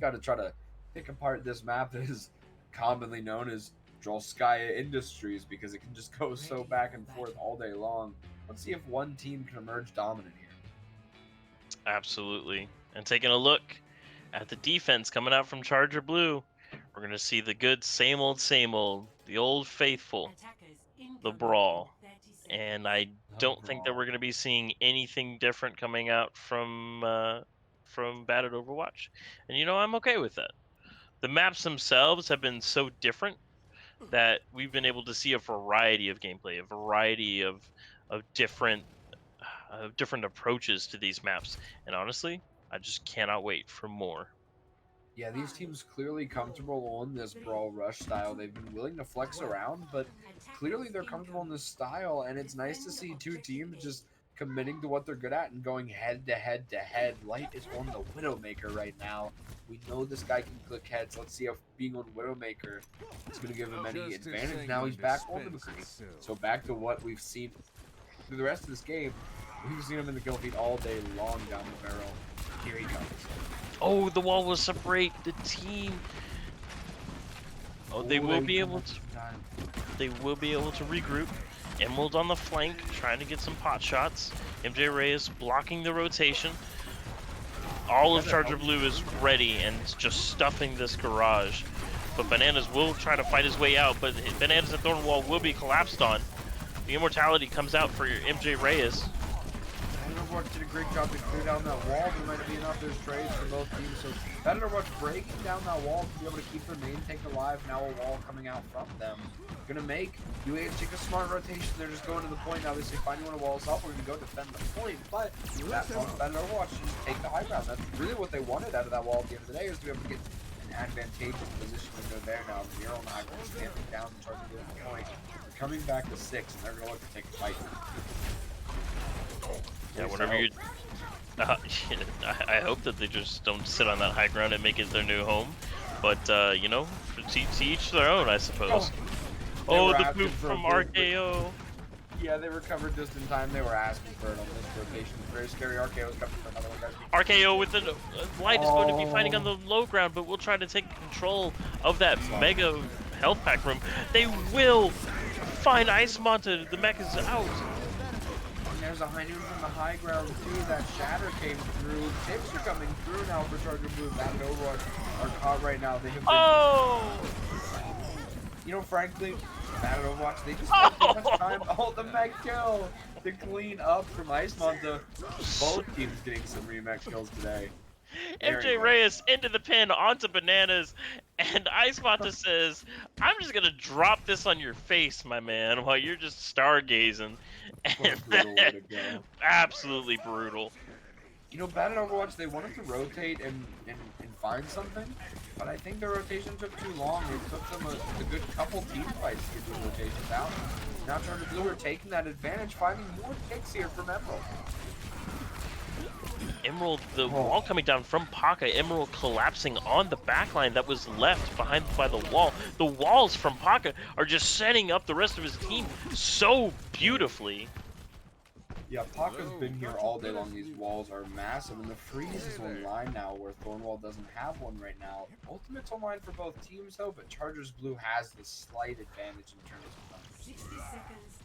got to try to pick apart this map that is commonly known as Drolskaya Industries, because it can just go so back and forth all day long. Let's see if one team can emerge dominant here. Absolutely. And taking a look at the defense coming out from Charger Blue, we're going to see the good same old, the old faithful, the brawl. And I don't think that we're going to be seeing anything different coming out from Battered Overwatch. And you know, I'm okay with that. The maps themselves have been so different that we've been able to see a variety of gameplay, a variety of different approaches to these maps. And honestly, I just cannot wait for more. Yeah, these teams clearly comfortable on this brawl rush style. They've been willing to flex around, but clearly they're comfortable in this style, and it's nice to see two teams just committing to what they're good at and going head to head to head. Light is on the Widowmaker right now. We know this guy can click heads. Let's see if being on Widowmaker is going to give him any advantage. Now he's back on the McCree. So back to what we've seen through the rest of this game. We've seen him in the kill feed all day long down the barrel. Here he comes. Oh, the wall will separate the team. Oh, they will be able to. They will be able to regroup. Emerald on the flank, trying to get some pot shots. MJ Reyes blocking the rotation. All of Charger Blue is ready and just stuffing this garage. But Bananas will try to fight his way out, but Bananas and Thornwall will be collapsed on. The immortality comes out for your MJ Reyes. Overwatch did a great job to clear down that wall. There might be enough. There's trades for both teams. So Battered Overwatch breaking down that wall to be able to keep their main tank alive. Now a wall coming out from them. Gonna make UAH take a smart rotation. They're just going to the point now. They say, finding one of walls up. We're gonna go defend the point. But that wants Battered Overwatch to just take the high ground. That's really what they wanted out of that wall at the end of the day, is to be able to get an advantageous position when they're there now. They're on the high ground, stamping down and charging the point. They're coming back to 6, and they're gonna look to take a fight. Yeah, whenever you... I hope that they just don't sit on that high ground and make it their new home. But, you know, to each their own, I suppose. Oh, the boot from RKO. Yeah, they recovered just in time. They were asking for it on this rotation. Very scary. RKO's coming for another one, guys. RKO with the Light is going to be fighting on the low ground, but we'll try to take control of that mega health pack room. They will find Ice Monta. The mech is out. there's a high noon from the high ground too. That shatter came through. Ticks are coming through now for Charger Blue. Bad and Overwatch are caught right now. They have been, you know, frankly, Bad and Overwatch, they just spent too much time. Oh, the mech kill to clean up from Ice Manta. Both teams getting some remake kills today. MJ Reyes into the pin onto Bananas, and Ice Mata says, I'm just gonna drop this on your face, my man, while you're just stargazing. What a brutal way to go. Absolutely brutal. You know, Bad and Overwatch, they wanted to rotate and find something, but I think their rotation took too long. It took them a good couple team fights to get these rotations out. Now Charger Blue are taking that advantage, finding more picks here from Emerald. Emerald, the wall coming down from Paka. Emerald collapsing on the backline that was left behind by the wall. The walls from Paka are just setting up the rest of his team so beautifully. Yeah, Paka's been here all day long. These walls are massive, and the freeze is online now where Thornwall doesn't have one right now. Ultimate's online for both teams though, but Chargers Blue has the slight advantage in terms of numbers. 60 seconds.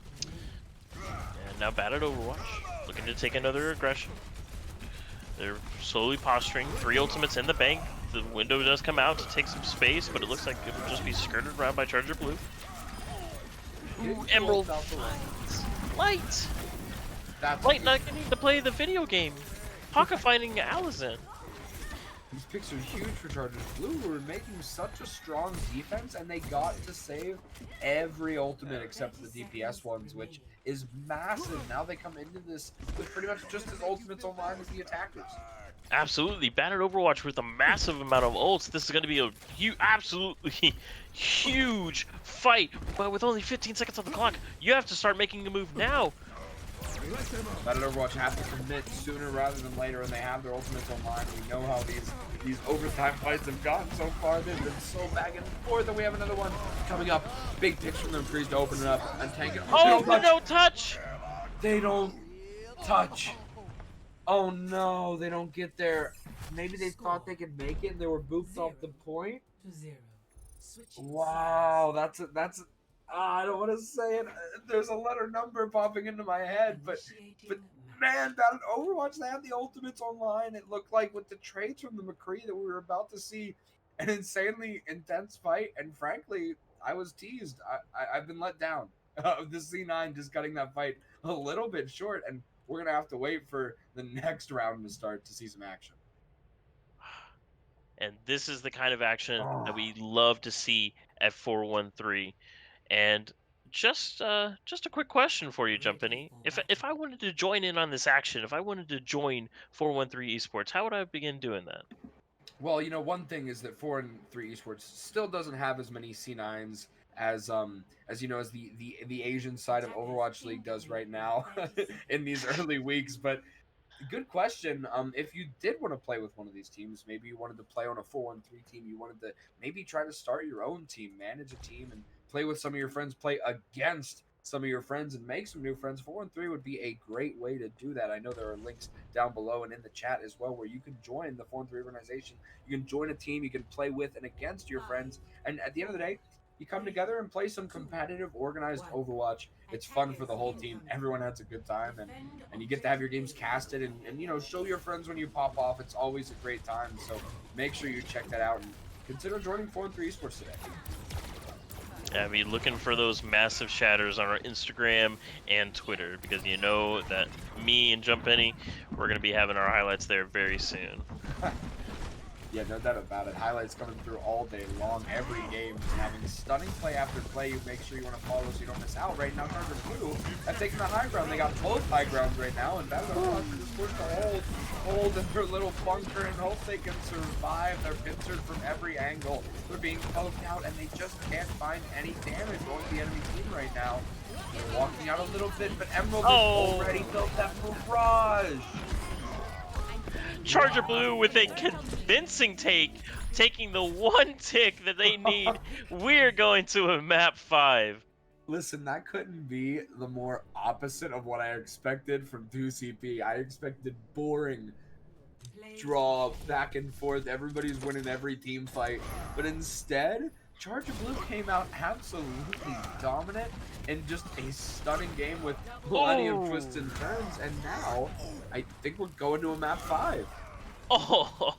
And now Bad at Overwatch, looking to take another aggression. They're slowly posturing. 3 ultimates in the bank. The window does come out to take some space, but it looks like it will just be skirted around by Charger Blue. Ooh, Emerald. Light! Light not getting to play the video game. Paka finding Allison. These picks are huge for Chargers Blue, who are making such a strong defense, and they got to save every ultimate except for the DPS ones, which is massive. Now they come into this with pretty much just as ultimates online as the attackers. Absolutely. Bad at Overwatch with a massive amount of ults. This is going to be a absolutely huge fight, but with only 15 seconds on the clock, you have to start making a move now. Bad at Overwatch have to commit sooner rather than later, and they have their ultimates online. We know how these overtime fights have gotten so far. They've been so back and forth, and we have another one coming up. Big picks from them trees to open it up and tank it. Oh, but no touch! They don't touch. Oh no, they don't get there. Maybe they thought they could make it and they were booped off the point. Wow, that's I don't want to say it. There's a letter number popping into my head, but man, Bad at Overwatch, they have the ultimates online. It looked like with the trades from the McCree that we were about to see an insanely intense fight, and frankly, I was teased. I've been let down. The C9 just cutting that fight a little bit short, and we're gonna have to wait for the next round to start to see some action. And this is the kind of action that we love to see at 413. And just a quick question for you, Jumpany. If I wanted to join in on this action, if I wanted to join 413 Esports, how would I begin doing that? Well, you know, one thing is that 413 Esports still doesn't have as many C9s as you know, as the Asian side of Overwatch League does right now in these early weeks. But good question. If you did want to play with one of these teams, maybe you wanted to play on a 413 team, you wanted to maybe try to start your own team, manage a team, and play with some of your friends, play against some of your friends, and make some new friends. 413 would be a great way to do that. I know there are links down below and in the chat as well where you can join the 413 organization. You can join a team, you can play with and against your friends, and at the end of the day, you come together and play some competitive, organized Overwatch. It's fun for the whole team. Everyone has a good time, and you get to have your games casted and you know, show your friends when you pop off. It's always a great time. So make sure you check that out and consider joining 413 Esports today. Yeah, I mean, looking for those massive shatters on our Instagram and Twitter, because you know that me and Jumpany, we're going to be having our highlights there very soon. Yeah, no doubt about it. Highlights coming through all day long, every game, having stunning play after play. You make sure you want to follow so you don't miss out. Right now, Charger Blue have taken the high ground. They got both high grounds right now, and Bad are just forced to hold in their little bunker and hope they can survive. They're pincered from every angle. They're being poked out, and they just can't find any damage on the enemy team right now. They're walking out a little bit, but Emerald has already built that barrage. Charger Blue with a convincing take, taking the one tick that they need. We're going to a map 5. Listen, that couldn't be the more opposite of what I expected from 2CP. I expected boring draw back and forth. Everybody's winning every team fight. But instead, Charger Blue came out absolutely dominant in just a stunning game with plenty of twists and turns, and now I think we're going to a map 5. Oh,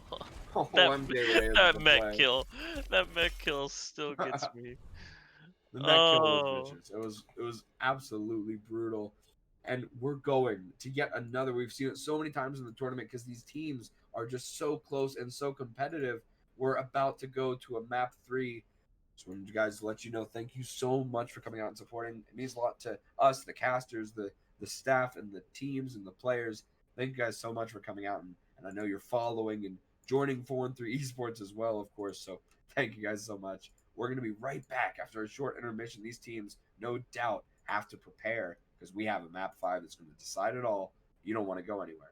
Oh, that MJ were able that to mech play. kill, that mech kill still gets me. The mech kill was Oh, vicious. It was absolutely brutal. And we're going to yet another. We've seen it so many times in the tournament because these teams are just so close and so competitive. We're about to go to a map 3. Just wanted you guys to let you know, thank you so much for coming out and supporting. It means a lot to us, the casters, the staff, and the teams and the players. Thank you guys so much for coming out, and I know you're following and joining 4-3 Esports as well, of course. So thank you guys so much. We're going to be right back after a short intermission. These teams, no doubt, have to prepare because we have a map 5 that's going to decide it all. You don't want to go anywhere.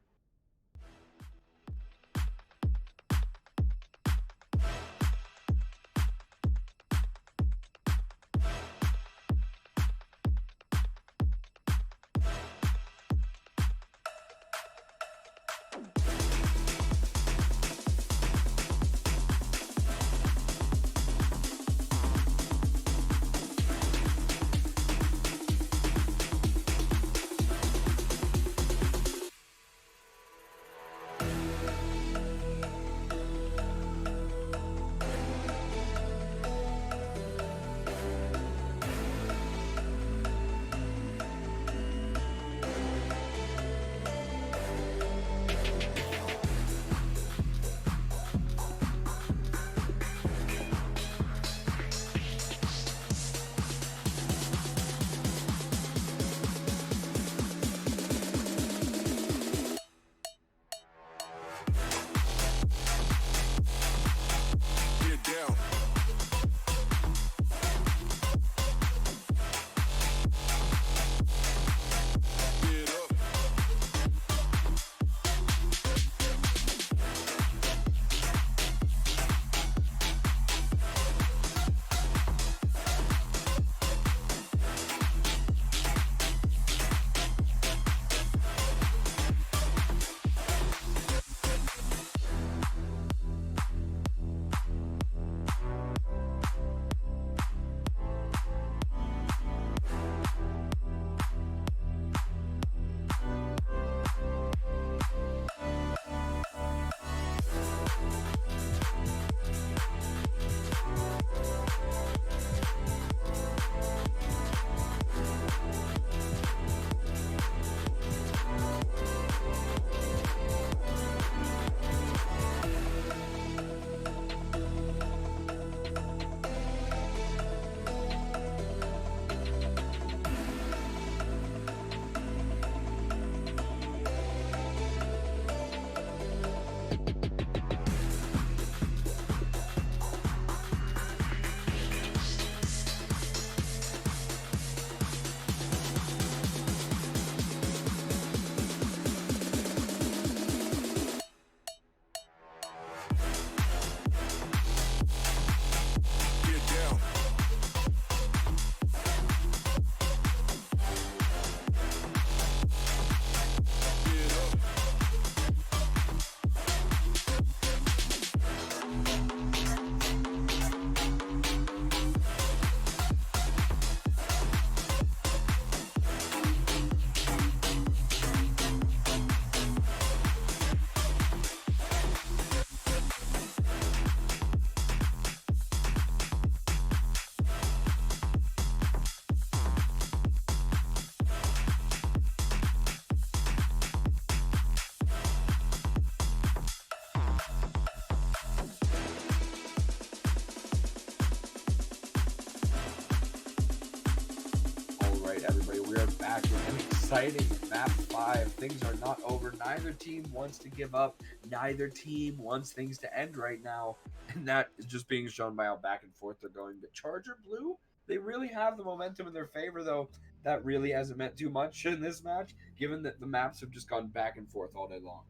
Everybody, we are back with an exciting map 5. Things are not over. Neither team wants to give up. Neither team wants things to end right now, and that is just being shown by how back and forth they're going. But Charger Blue, they really have the momentum in their favor, though. That really hasn't meant too much in this match, given that the maps have just gone back and forth all day long.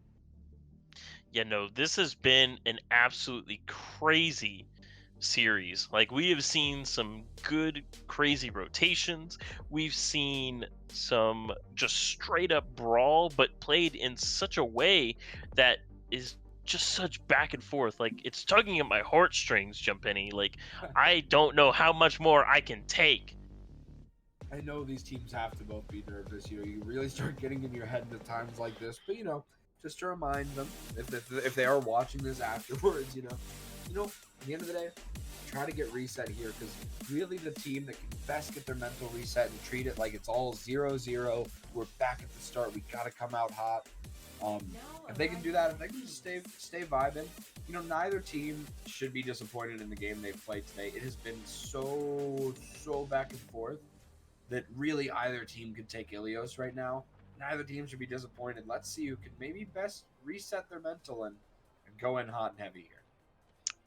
yeah, no, this has been an absolutely crazy series. Like, we have seen some good, crazy rotations. We've seen some just straight up brawl, but played in such a way that is just such back and forth. Like, it's tugging at my heartstrings, Jumpini. Like, I don't know how much more I can take. I know these teams have to both be nervous. You know, you really start getting in your head at times like this. But you know, just to remind them, if they are watching this afterwards, you know, at the end of the day, try to get reset here, because really the team that can best get their mental reset and treat it like it's all 0-0. We're back at the start. We got to come out hot. If they can do that, if they can just stay vibing, you know, neither team should be disappointed in the game they've played today. It has been so back and forth that really either team could take Ilios right now. Neither team should be disappointed. Let's see who can maybe best reset their mental and go in hot and heavy here.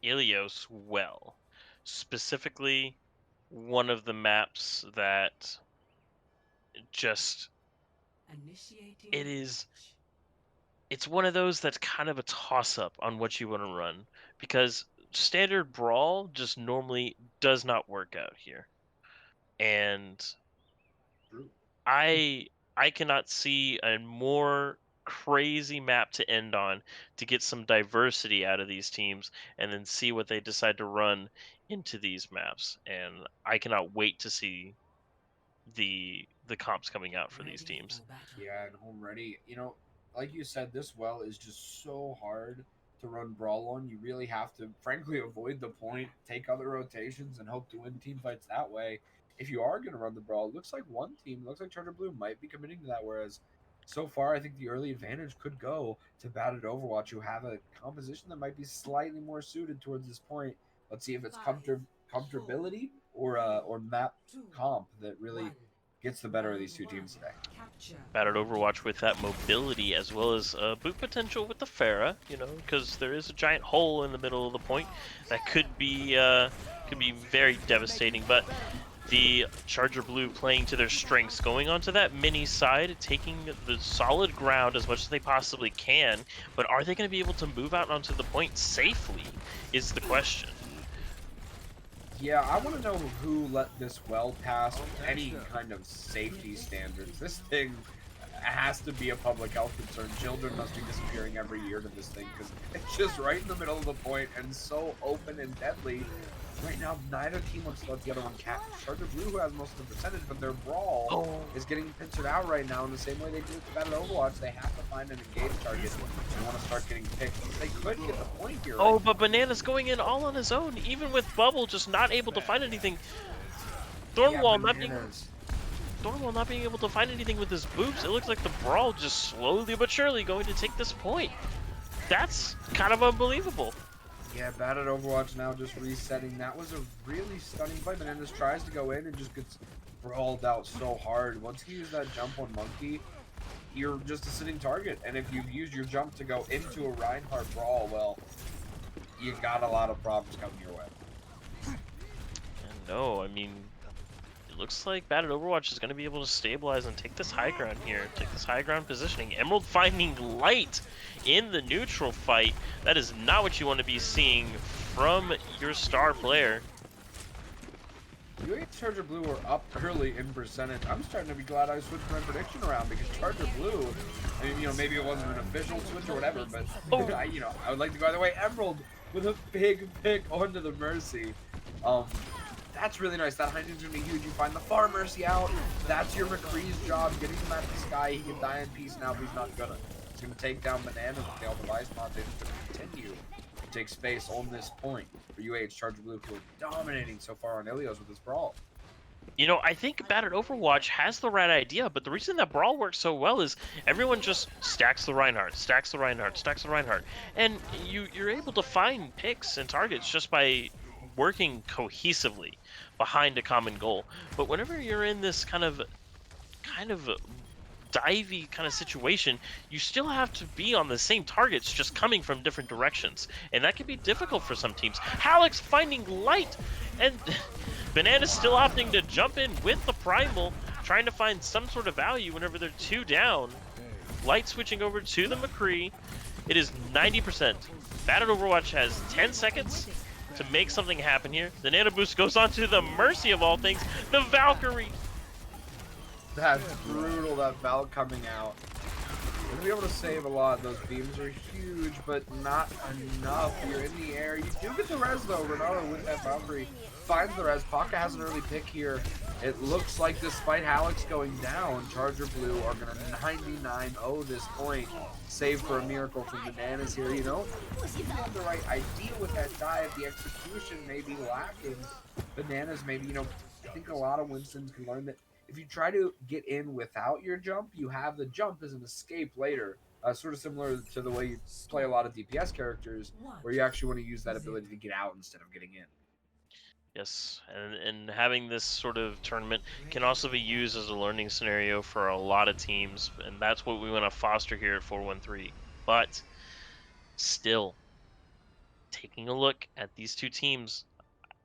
Ilios, well, specifically one of the maps that just it's one of those that's kind of a toss-up on what you want to run, because standard brawl just normally does not work out here, and True. I cannot see a more crazy map to end on to get some diversity out of these teams, and then see what they decide to run into these maps. And I cannot wait to see the comps coming out for these teams. Yeah, and home ready. You know, like you said, this well is just so hard to run brawl on. You really have to, frankly, avoid the point, take other rotations, and hope to win team fights that way. If you are going to run the brawl, it looks like one team, looks like Charger Blue might be committing to that. Whereas so far, I think the early advantage could go to Battered Overwatch, who have a composition that might be slightly more suited towards this point. Let's see if it's comfortability or map comp that really gets the better of these two teams today. Battered Overwatch with that mobility, as well as boot potential with the Pharah, you know, because there is a giant hole in the middle of the point that could be very devastating. But the Charger Blue playing to their strengths, going onto that mini side, taking the solid ground as much as they possibly can. But are they going to be able to move out onto the point safely is the question. Yeah, I want to know who let this well pass any kind of safety standards. This thing has to be a public health concern. Children must be disappearing every year to this thing, because it's just right in the middle of the point and so open and deadly. Right now, neither team wants to let the other one catch. Charger Blue, who has most of the percentage, but their brawl is getting pincered out right now in the same way they do with the Battle Overwatch. They have to find an engaged target. They want to start getting picked. They could get the point here. Oh, but Banana's going in all on his own, even with Bubble just not able to find anything. Thornwall not being able to find anything with his boobs. It looks like the brawl just slowly but surely going to take this point. That's kind of unbelievable. Yeah, Battered Overwatch now just resetting. That was a really stunning play. Bananas tries to go in and just gets brawled out so hard. Once you use that jump on Monkey, you're just a sitting target. And if you use your jump to go into a Reinhardt brawl, well, you got a lot of problems coming your way. No, I mean, it looks like Battered Overwatch is going to be able to stabilize and take this high ground here. Take this high ground positioning. Emerald finding light in the neutral fight. That is not what you want to be seeing from your star player. UAH Charger Blue are up early in percentage. I'm starting to be glad I switched my prediction around, because Charger Blue, I mean, you know, maybe it wasn't an official switch or whatever, but I would like to go either way. Emerald with a big pick onto the Mercy. That's really nice. That high noon's gonna be huge. You find the far Mercy out. That's your McCree's job, getting him out of the sky. He can die in peace now, but he's not gonna. He's gonna take down Banana with the device mod. They're just gonna continue to take space on this point for UAH Charger Blue, who are dominating so far on Ilios with this brawl. You know, I think Battered Overwatch has the right idea, but the reason that brawl works so well is everyone just stacks the Reinhardt, stacks the Reinhardt, stacks the Reinhardt, and you're able to find picks and targets just by working cohesively behind a common goal. But whenever you're in this kind of divey kind of situation, you still have to be on the same targets, just coming from different directions, and that can be difficult for some teams. Hallex finding light, and Banana's still opting to jump in with the Primal, trying to find some sort of value whenever they're two down. Light switching over to the McCree. It is 90%. Battered Overwatch has 10 seconds to make something happen here. The Nano Boost goes on to the Mercy of all things, the Valkyrie. That's brutal, that Val coming out. Gonna be able to save a lot. Those beams are huge, but not enough. You're in the air. You do get the res though. Ronaldo with that boundary finds the res. Paka has an early pick here. It looks like despite Hallex going down, Charger Blue are gonna 99-0 this point. Save for a miracle from Bananas here. You know, if you have the right idea with that dive, the execution may be lacking. Bananas maybe, you know, I think a lot of Winstons can learn that if you try to get in without your jump, you have the jump as an escape later. Sort of similar to the way you play a lot of DPS characters, where you actually want to use that ability to get out instead of getting in. Yes, and having this sort of tournament can also be used as a learning scenario for a lot of teams, and that's what we want to foster here at 413. But still, taking a look at these two teams,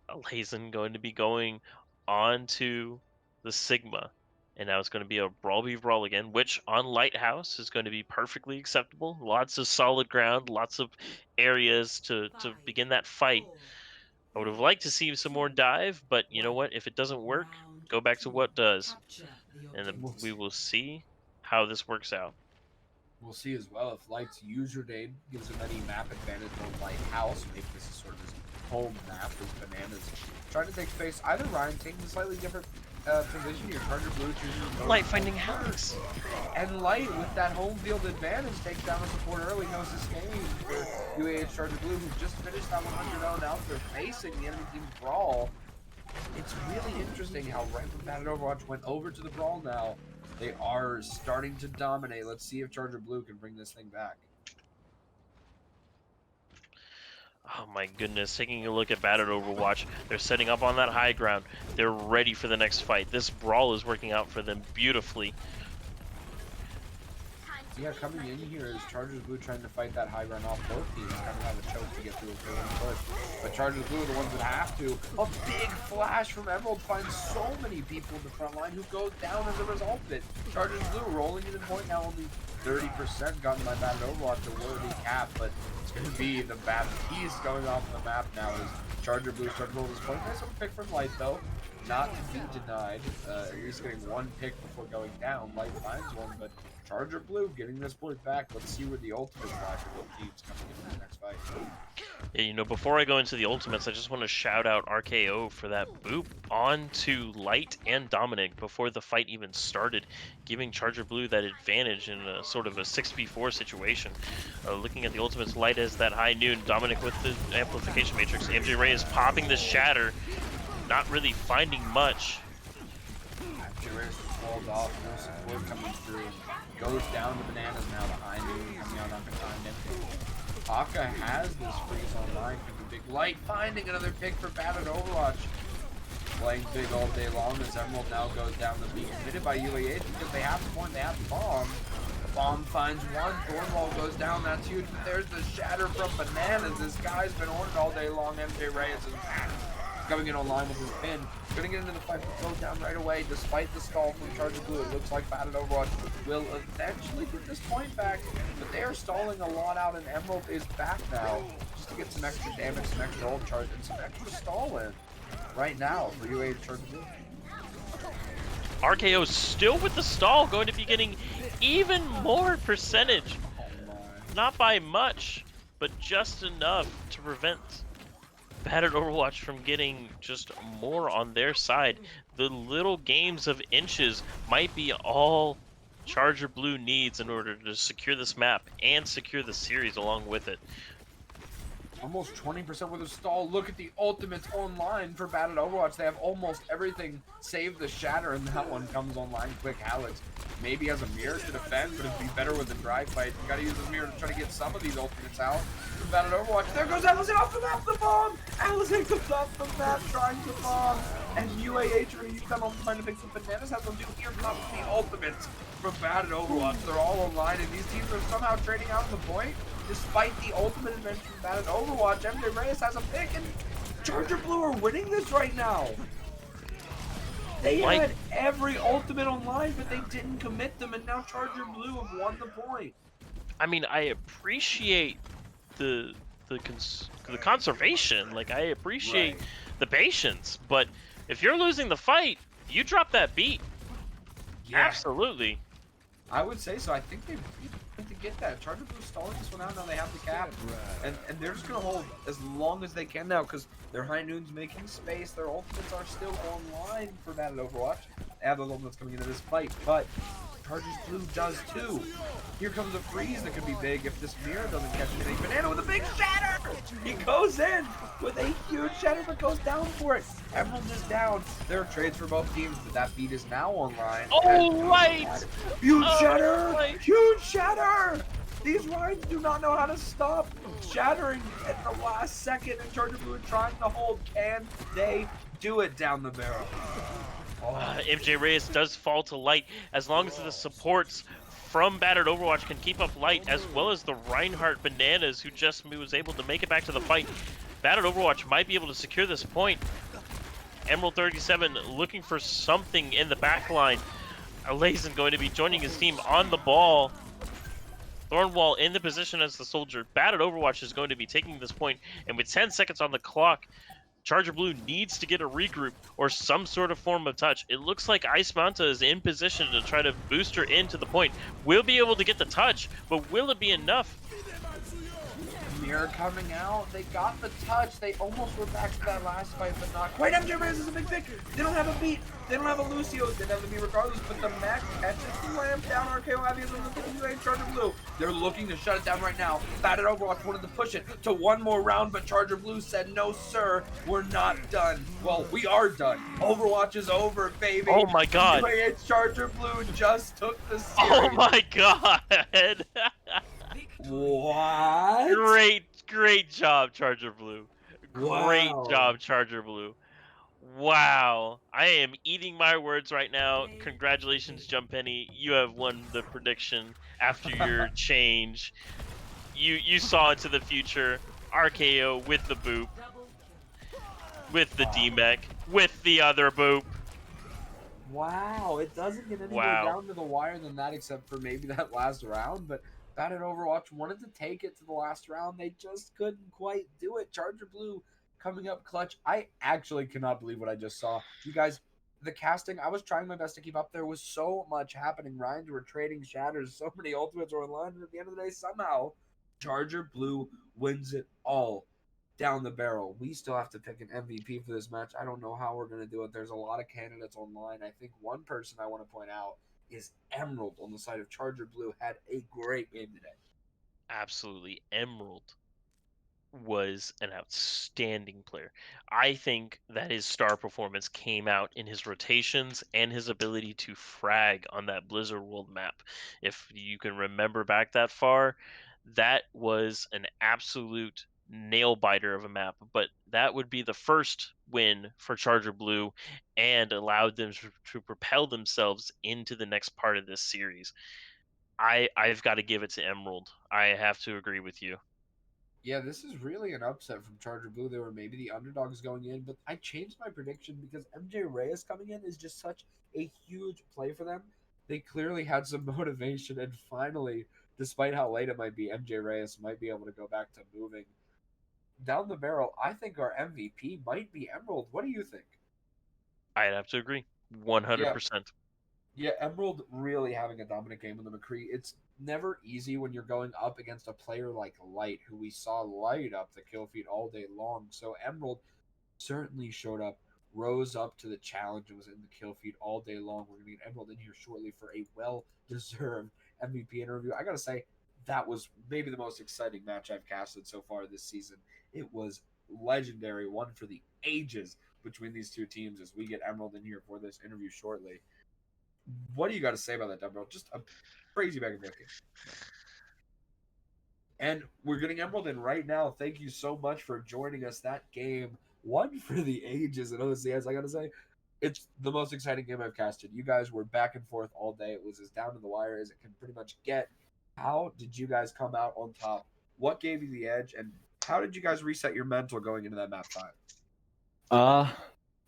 Lazen going to be going on to the Sigma. And now it's going to be a brawl v brawl again, which on Lighthouse is going to be perfectly acceptable. Lots of solid ground, lots of areas to begin that fight. I would have liked to see some more dive, but you know what? If it doesn't work, go back to what does. And then we will see how this works out. We'll see as well if Light's username gives him any map advantage on Lighthouse. Maybe this is sort of his home map as Bananas trying to take space. Either Ryan taking a slightly different position here. Charger Blue choosing Light finding Hallex. And Light with that home field advantage takes down the support early. No sustain for UAH Charger Blue, who just finished that 100-0. Now they're facing the enemy team's brawl. It's really interesting how right when Bad Overwatch went over to the brawl now. They are starting to dominate. Let's see if Charger Blue can bring this thing back. Oh my goodness, taking a look at Battered Overwatch, they're setting up on that high ground. They're ready for the next fight. This brawl is working out for them beautifully. Yeah, coming in here is Chargers Blue trying to fight that high ground off. Both teams kind of have a choke to get through a clean push. But Chargers Blue are the ones that have to. A big flash from Emerald finds so many people in the front line who goes down as a result of it. Chargers Blue rolling in the point now, only 30% gotten by Bad Overwatch, a worthy cap, but it's going to be the bad piece going off the map now as Charger Blue starts to roll this point. Nice little pick from Light though. Not to be denied. He's getting one pick before going down. Light finds one, but Charger Blue getting this point back. Let's see where the ultimates lie for both teams coming into the next fight. Yeah, you know, before I go into the ultimates, I just want to shout out RKO for that boop onto Light and Dominic before the fight even started, giving Charger Blue that advantage in a sort of a 6v4 situation. Looking at the ultimates, Light has that high noon, Dominic with the amplification matrix. MJ Ray is popping the shatter, not really finding much. MJ Ray falls off, no support coming through. Goes down to Bananas now, the high noon coming out on time. Aka has this freeze online for the big Light, finding another pick for Battered Overwatch. Playing big all day long as Emerald now goes down the beat, committed by UAH because they have the point, they have the bomb. The bomb finds one, Thornwall goes down, that's huge, but there's the shatter from Bananas. This guy's been ordered all day long. MJ Reyes is coming in online with his pin. Gonna get into the fight, but goes down right away despite the stall from Charger Blue. It looks like Battered Overwatch will eventually get this point back, but they are stalling a lot out, and Emerald is back now just to get some extra damage, some extra ult charge, and some extra stall in right now for UAH Charger Blue. RKO still with the stall, going to be getting even more percentage. Not by much, but just enough to prevent Battered Overwatch from getting just more on their side. The little games of inches might be all Charger Blue needs in order to secure this map and secure the series along with it. Almost 20% with a stall. Look at the ultimates online for Battered Overwatch. They have almost everything save the shatter, and that one comes online quick. Hallex maybe has a mirror to defend, but it'd be better with a dry fight. You gotta use the mirror to try to get some of these ultimates out. For Battered Overwatch, there goes Allison off the map, the bomb! Allison comes off the map trying to bomb, and UAH are gonna use that on trying to pick some Bananas. Has them do here comes the ultimates from Battered Overwatch. They're all online, and these teams are somehow trading out on the point. Despite the ultimate adventure from Battered Overwatch, MJ Reyes has a pick, and Charger Blue are winning this right now. They had every ultimate online, but they didn't commit them, and now Charger Blue have won the point. I mean, I appreciate the conservation. Like, I appreciate the patience, but if you're losing the fight, you drop that beat. Yeah. Absolutely. I would say so. I think they get that. Charger Blue's stalling this one out. Now they have the cap, and they're just gonna hold as long as they can now because their High Noon's making space. Their ultimates are still online for that at Overwatch. They have those ultimates coming into this fight, but Chargers Blue does too. Here comes a freeze that could be big if this mirror doesn't catch anything. Banana with a big shatter! He goes in with a huge shatter but goes down for it. Emerald is down. There are trades for both teams, but that beat is now online. Oh, right! Huge shatter! Right. Huge shatter! These Rhymes do not know how to stop shattering at the last second, and Charger Blue are trying to hold. Can they do it down the barrel? MJ Reyes does fall to light as long as the supports from Battered Overwatch can keep up light, as well as the Reinhardt Bananas, who just was able to make it back to the fight. Battered Overwatch might be able to secure this point. Emerald 37 looking for something in the back line. Lazen going to be joining his team on the ball. Thornwall in the position as the soldier. Battered Overwatch is going to be taking this point, and with 10 seconds on the clock, Charger Blue needs to get a regroup or some sort of form of touch. It looks like Ice Manta is in position to try to boost her into the point. We'll be able to get the touch, but will it be enough? Mirror coming out. They got the touch. They almost were back to that last fight, but not quite. MJ Reyes is a big pick. They don't have a beat. They don't have a Lucio. They have the beat regardless, but the Mac catches the lamp down. RKO Avias on the UAH Charger Blue. They're looking to shut it down right now. Battered Overwatch wanted to push it to one more round, but Charger Blue said, no, sir, we're not done. Well, we are done. Overwatch is over, baby. Oh my god. UAH Charger Blue just took the series. Oh my god. What? Great job, Charger Blue. Great Wow. job, Charger Blue. Wow. I am eating my words right now. Congratulations, Jumpenny. You have won the prediction after your change. You saw into the future. RKO with the boop. With the D-Mech. With the other boop. Wow, it doesn't get any more Wow. down to the wire than that, except for maybe that last round. But Battered Overwatch wanted to take it to the last round. They just couldn't quite do it. Charger Blue coming up clutch. I actually cannot believe what I just saw. You guys, the casting, I was trying my best to keep up. There was so much happening. Ryans were trading shatters. So many ultimates were online. And at the end of the day, somehow, Charger Blue wins it all down the barrel. We still have to pick an MVP for this match. I don't know how we're going to do it. There's a lot of candidates online. I think one person I want to point out is Emerald on the side of Charger Blue. Had a great game today. Absolutely. Emerald was an outstanding player. I think that his star performance came out in his rotations and his ability to frag on that Blizzard World map. If you can remember back that far, that was an absolute nail biter of a map, but that would be the first win for Charger Blue and allowed them to propel themselves into the next part of this series. I've got to give it to Emerald. I have to agree with you. Yeah, this is really an upset from Charger Blue. They were maybe the underdogs going in, but I changed my prediction because MJ Reyes coming in is just such a huge play for them. They clearly had some motivation, and finally, despite how late it might be, MJ Reyes might be able to go back to moving down the barrel. I think our MVP might be Emerald. What do you think? I'd have to agree. Yeah, 100%. yeah, Emerald really having a dominant game with the McCree. It's never easy when you're going up against a player like Light, who we saw light up the kill feed all day long. So Emerald certainly showed up, rose up to the challenge, and was in the kill feed all day long. We're going to get Emerald in here shortly for a well-deserved MVP interview. I got to say, that was maybe the most exciting match I've casted so far this season. It was legendary, one for the ages between these two teams as we get Emerald in here for this interview shortly. What do you got to say about that, Dumbbell? Just a crazy back and forth game. And we're getting Emerald in right now. Thank you so much for joining us. That game, one for the ages. And honestly, as I got to say, it's the most exciting game I've casted. You guys were back and forth all day. It was as down to the wire as it can pretty much get. How did you guys come out on top? What gave you the edge? And how did you guys reset your mental going into that map 5?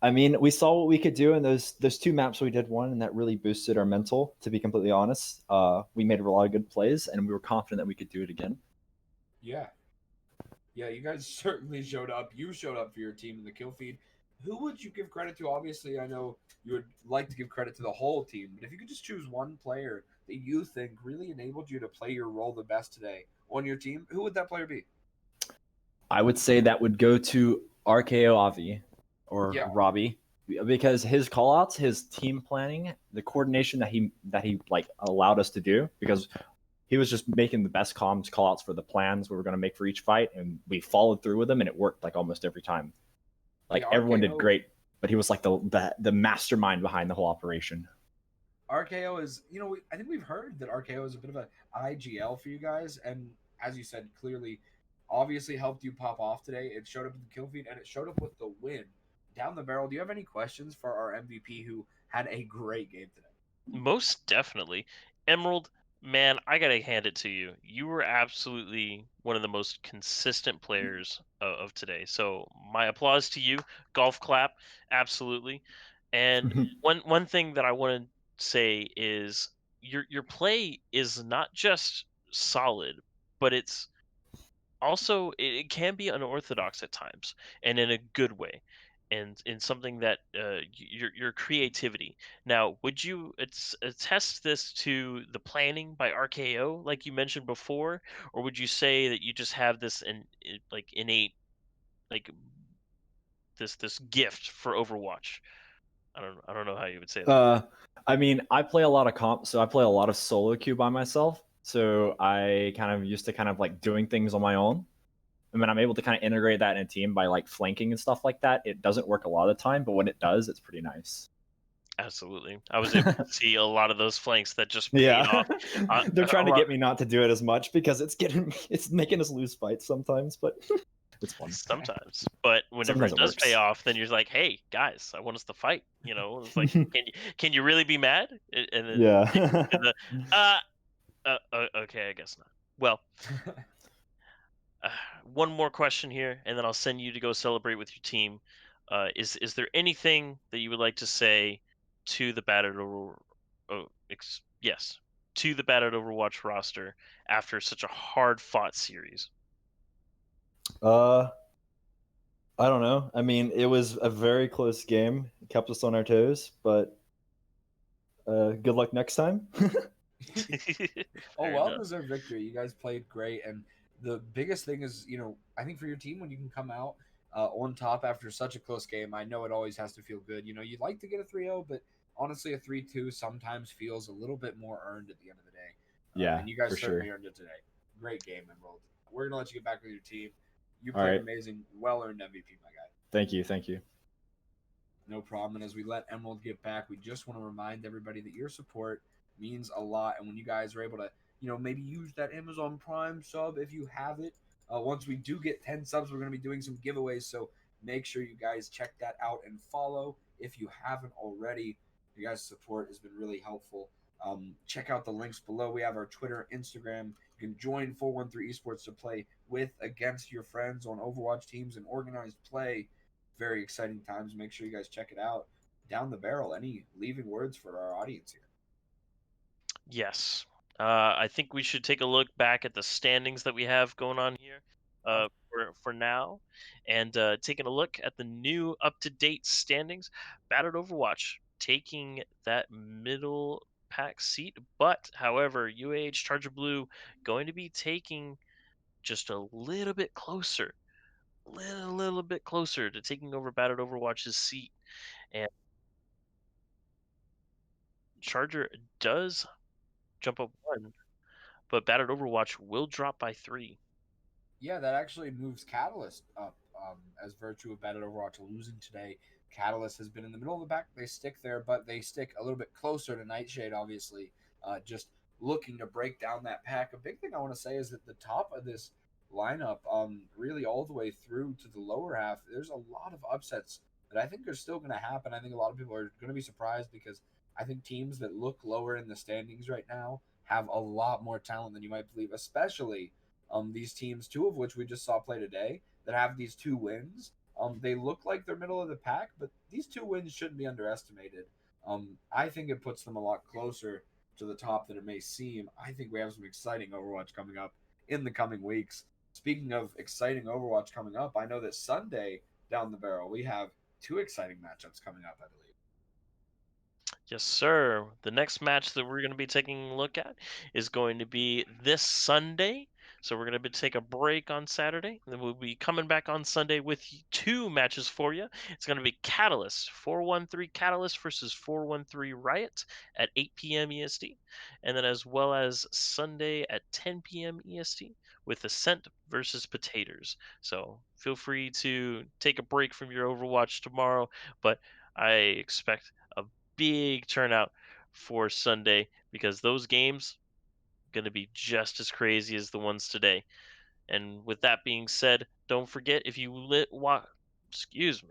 I mean, we saw what we could do in those two maps we did one, and that really boosted our mental, to be completely honest. We made a lot of good plays, and we were confident that we could do it again. Yeah. Yeah, you guys certainly showed up. You showed up for your team in the kill feed. who would you give credit to? Obviously, I know you would like to give credit to the whole team, but if you could just choose one player that you think really enabled you to play your role the best today on your team, who would that player be? I would say that would go to RKO Avi or Yeah. Robbie because his callouts, his team planning, the coordination that he like allowed us to do because he was just making the best comms callouts for the plans we were going to make for each fight, and we followed through with them, and it worked like almost every time. Like Yeah, everyone did RKO great, but he was like the mastermind behind the whole operation. RKO is, I think we've heard that RKO is a bit of a IGL for you guys, and as you said, clearly, obviously helped you pop off today. It showed up in the kill feed, and it showed up with the win. Down the barrel, do you have any questions for our MVP who had a great game today? Most definitely. Emerald, man, I gotta hand it to you. You were absolutely one of the most consistent players of today. So my applause to you. Golf clap, absolutely. And one thing that I want to say is your play is not just solid, but it's also it can be unorthodox at times, and in a good way, and in something that your creativity. Now, would you attest this to the planning by RKO, like you mentioned before, or would you say that you just have this like innate, like this gift for Overwatch? I don't know how you would say that. I mean, I play a lot of comp, so I play a lot of solo queue by myself. So I kind of used to kind of like doing things on my own. And when I'm able to kind of integrate that in a team by like flanking and stuff like that, it doesn't work a lot of the time, but when it does, it's pretty nice. Absolutely, I was able to see a lot of those flanks that just paid Yeah. off. Uh, They're trying to uh, get me not to do it as much because it's making us lose fights sometimes, but it's fun. Sometimes, but whenever Sometimes it it does pay works. off, then you're like, "Hey, guys, I want us to fight." It's like, can you really be mad? And then Yeah. the uh, okay, I guess not. Well, uh, one more question here, and then I'll send you to go celebrate with your team. Is there anything that you would like to say to the battered over? Oh, yes, to the battered Overwatch roster after such a hard fought series. uh I don't know. I mean, it was a very close game. It kept us on our toes, but good luck next time. Oh, Fair well enough. deserved victory. You guys played great, and the biggest thing is, I think for your team when you can come out on top after such a close game, I know it always has to feel good. You'd like to get a 3-0, but honestly, a 3-2 sometimes feels a little bit more earned at the end of the day. Yeah, And you guys for certainly sure. earned it today. Great game, Emerald. We're gonna let you get back with your team. You All played right. amazing, well earned MVP, my guy. Thank you. Thank you. No problem. And as we let Emerald get back, we just want to remind everybody that your support means a lot. And when you guys are able to, maybe use that Amazon Prime sub if you have it. Once we do get 10 subs, we're going to be doing some giveaways. So make sure you guys check that out and follow if you haven't already. Your guys' support has been really helpful. Check out the links below. We have our Twitter, Instagram. You can join 413 Esports to play with, against your friends on Overwatch teams and organized play. Very exciting times. Make sure you guys check it out. Down the barrel. Any leaving words for our audience here? Yes. I think we should take a look back at the standings that we have going on here for now, and taking a look at the new up-to-date standings. Battered Overwatch taking that middle pack seat, but however, UAH Charger Blue going to be taking just a little bit closer, little bit closer to taking over Battered Overwatch's seat, and Charger does jump up one, but Battered Overwatch will drop by 3. Yeah, that actually moves Catalyst up as virtue of Battle Overwatch losing today. Catalyst has been in the middle of the pack. They stick there, but they stick a little bit closer to Nightshade, obviously, just looking to break down that pack. A big thing I want to say is that the top of this lineup, really all the way through to the lower half, there's a lot of upsets that I think are still going to happen. I think a lot of people are going to be surprised because I think teams that look lower in the standings right now have a lot more talent than you might believe, especially these teams, two of which we just saw play today, that have these 2 wins. They look like they're middle of the pack, but these 2 wins shouldn't be underestimated. I think it puts them a lot closer to the top than it may seem. I think we have some exciting Overwatch coming up in the coming weeks. Speaking of exciting Overwatch coming up, I know that Sunday down the barrel we have two exciting matchups coming up, I believe. Yes, sir. The next match that we're going to be taking a look at is going to be this Sunday. So we're going to take a break on Saturday, and then we'll be coming back on Sunday with two matches for you. It's going to be Catalyst, 413 Catalyst versus 413 Riot at 8 p.m. EST, and then as well as Sunday at 10 p.m. EST with Ascent versus Potatoes. So feel free to take a break from your Overwatch tomorrow, but I expect a big turnout for Sunday because those games going to be just as crazy as the ones today. And with that being said, don't forget if you excuse me,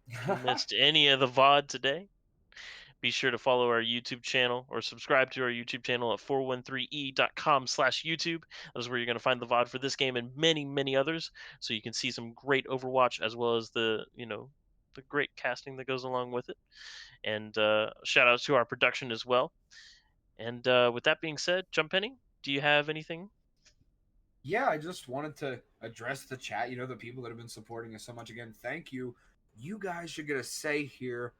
if you missed any of the VOD today, be sure to follow our YouTube channel or subscribe to our YouTube channel at 413e.com/YouTube. That's where you're going to find the VOD for this game and many, many others. So you can see some great Overwatch as well as the great casting that goes along with it. And shout out to our production as well. And with that being said, Jump Penny, do you have anything? Yeah, I just wanted to address the chat. The people that have been supporting us so much. Again, thank you. You guys should get a say here.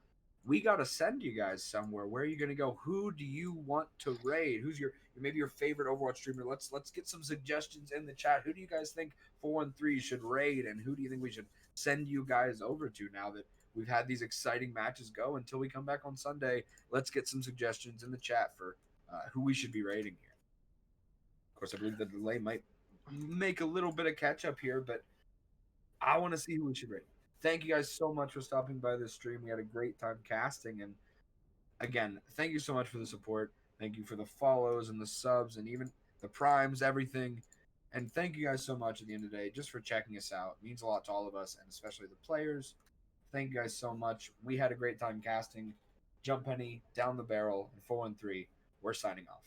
We got to send you guys somewhere. Where are you going to go? Who do you want to raid? Who's maybe your favorite Overwatch streamer? Let's get some suggestions in the chat. Who do you guys think 413 should raid, and who do you think we should send you guys over to now that we've had these exciting matches go until we come back on Sunday? Let's get some suggestions in the chat for who we should be raiding here. Of course, I believe the delay might make a little bit of catch up here, but I want to see who we should rate. Thank you guys so much for stopping by this stream. We had a great time casting, and again, thank you so much for the support. Thank you for the follows and the subs and even the primes, everything. And thank you guys so much at the end of the day just for checking us out. It means a lot to all of us, and especially the players. Thank you guys so much. We had a great time casting. Jump Penny, Down the Barrel, and 413. We're signing off.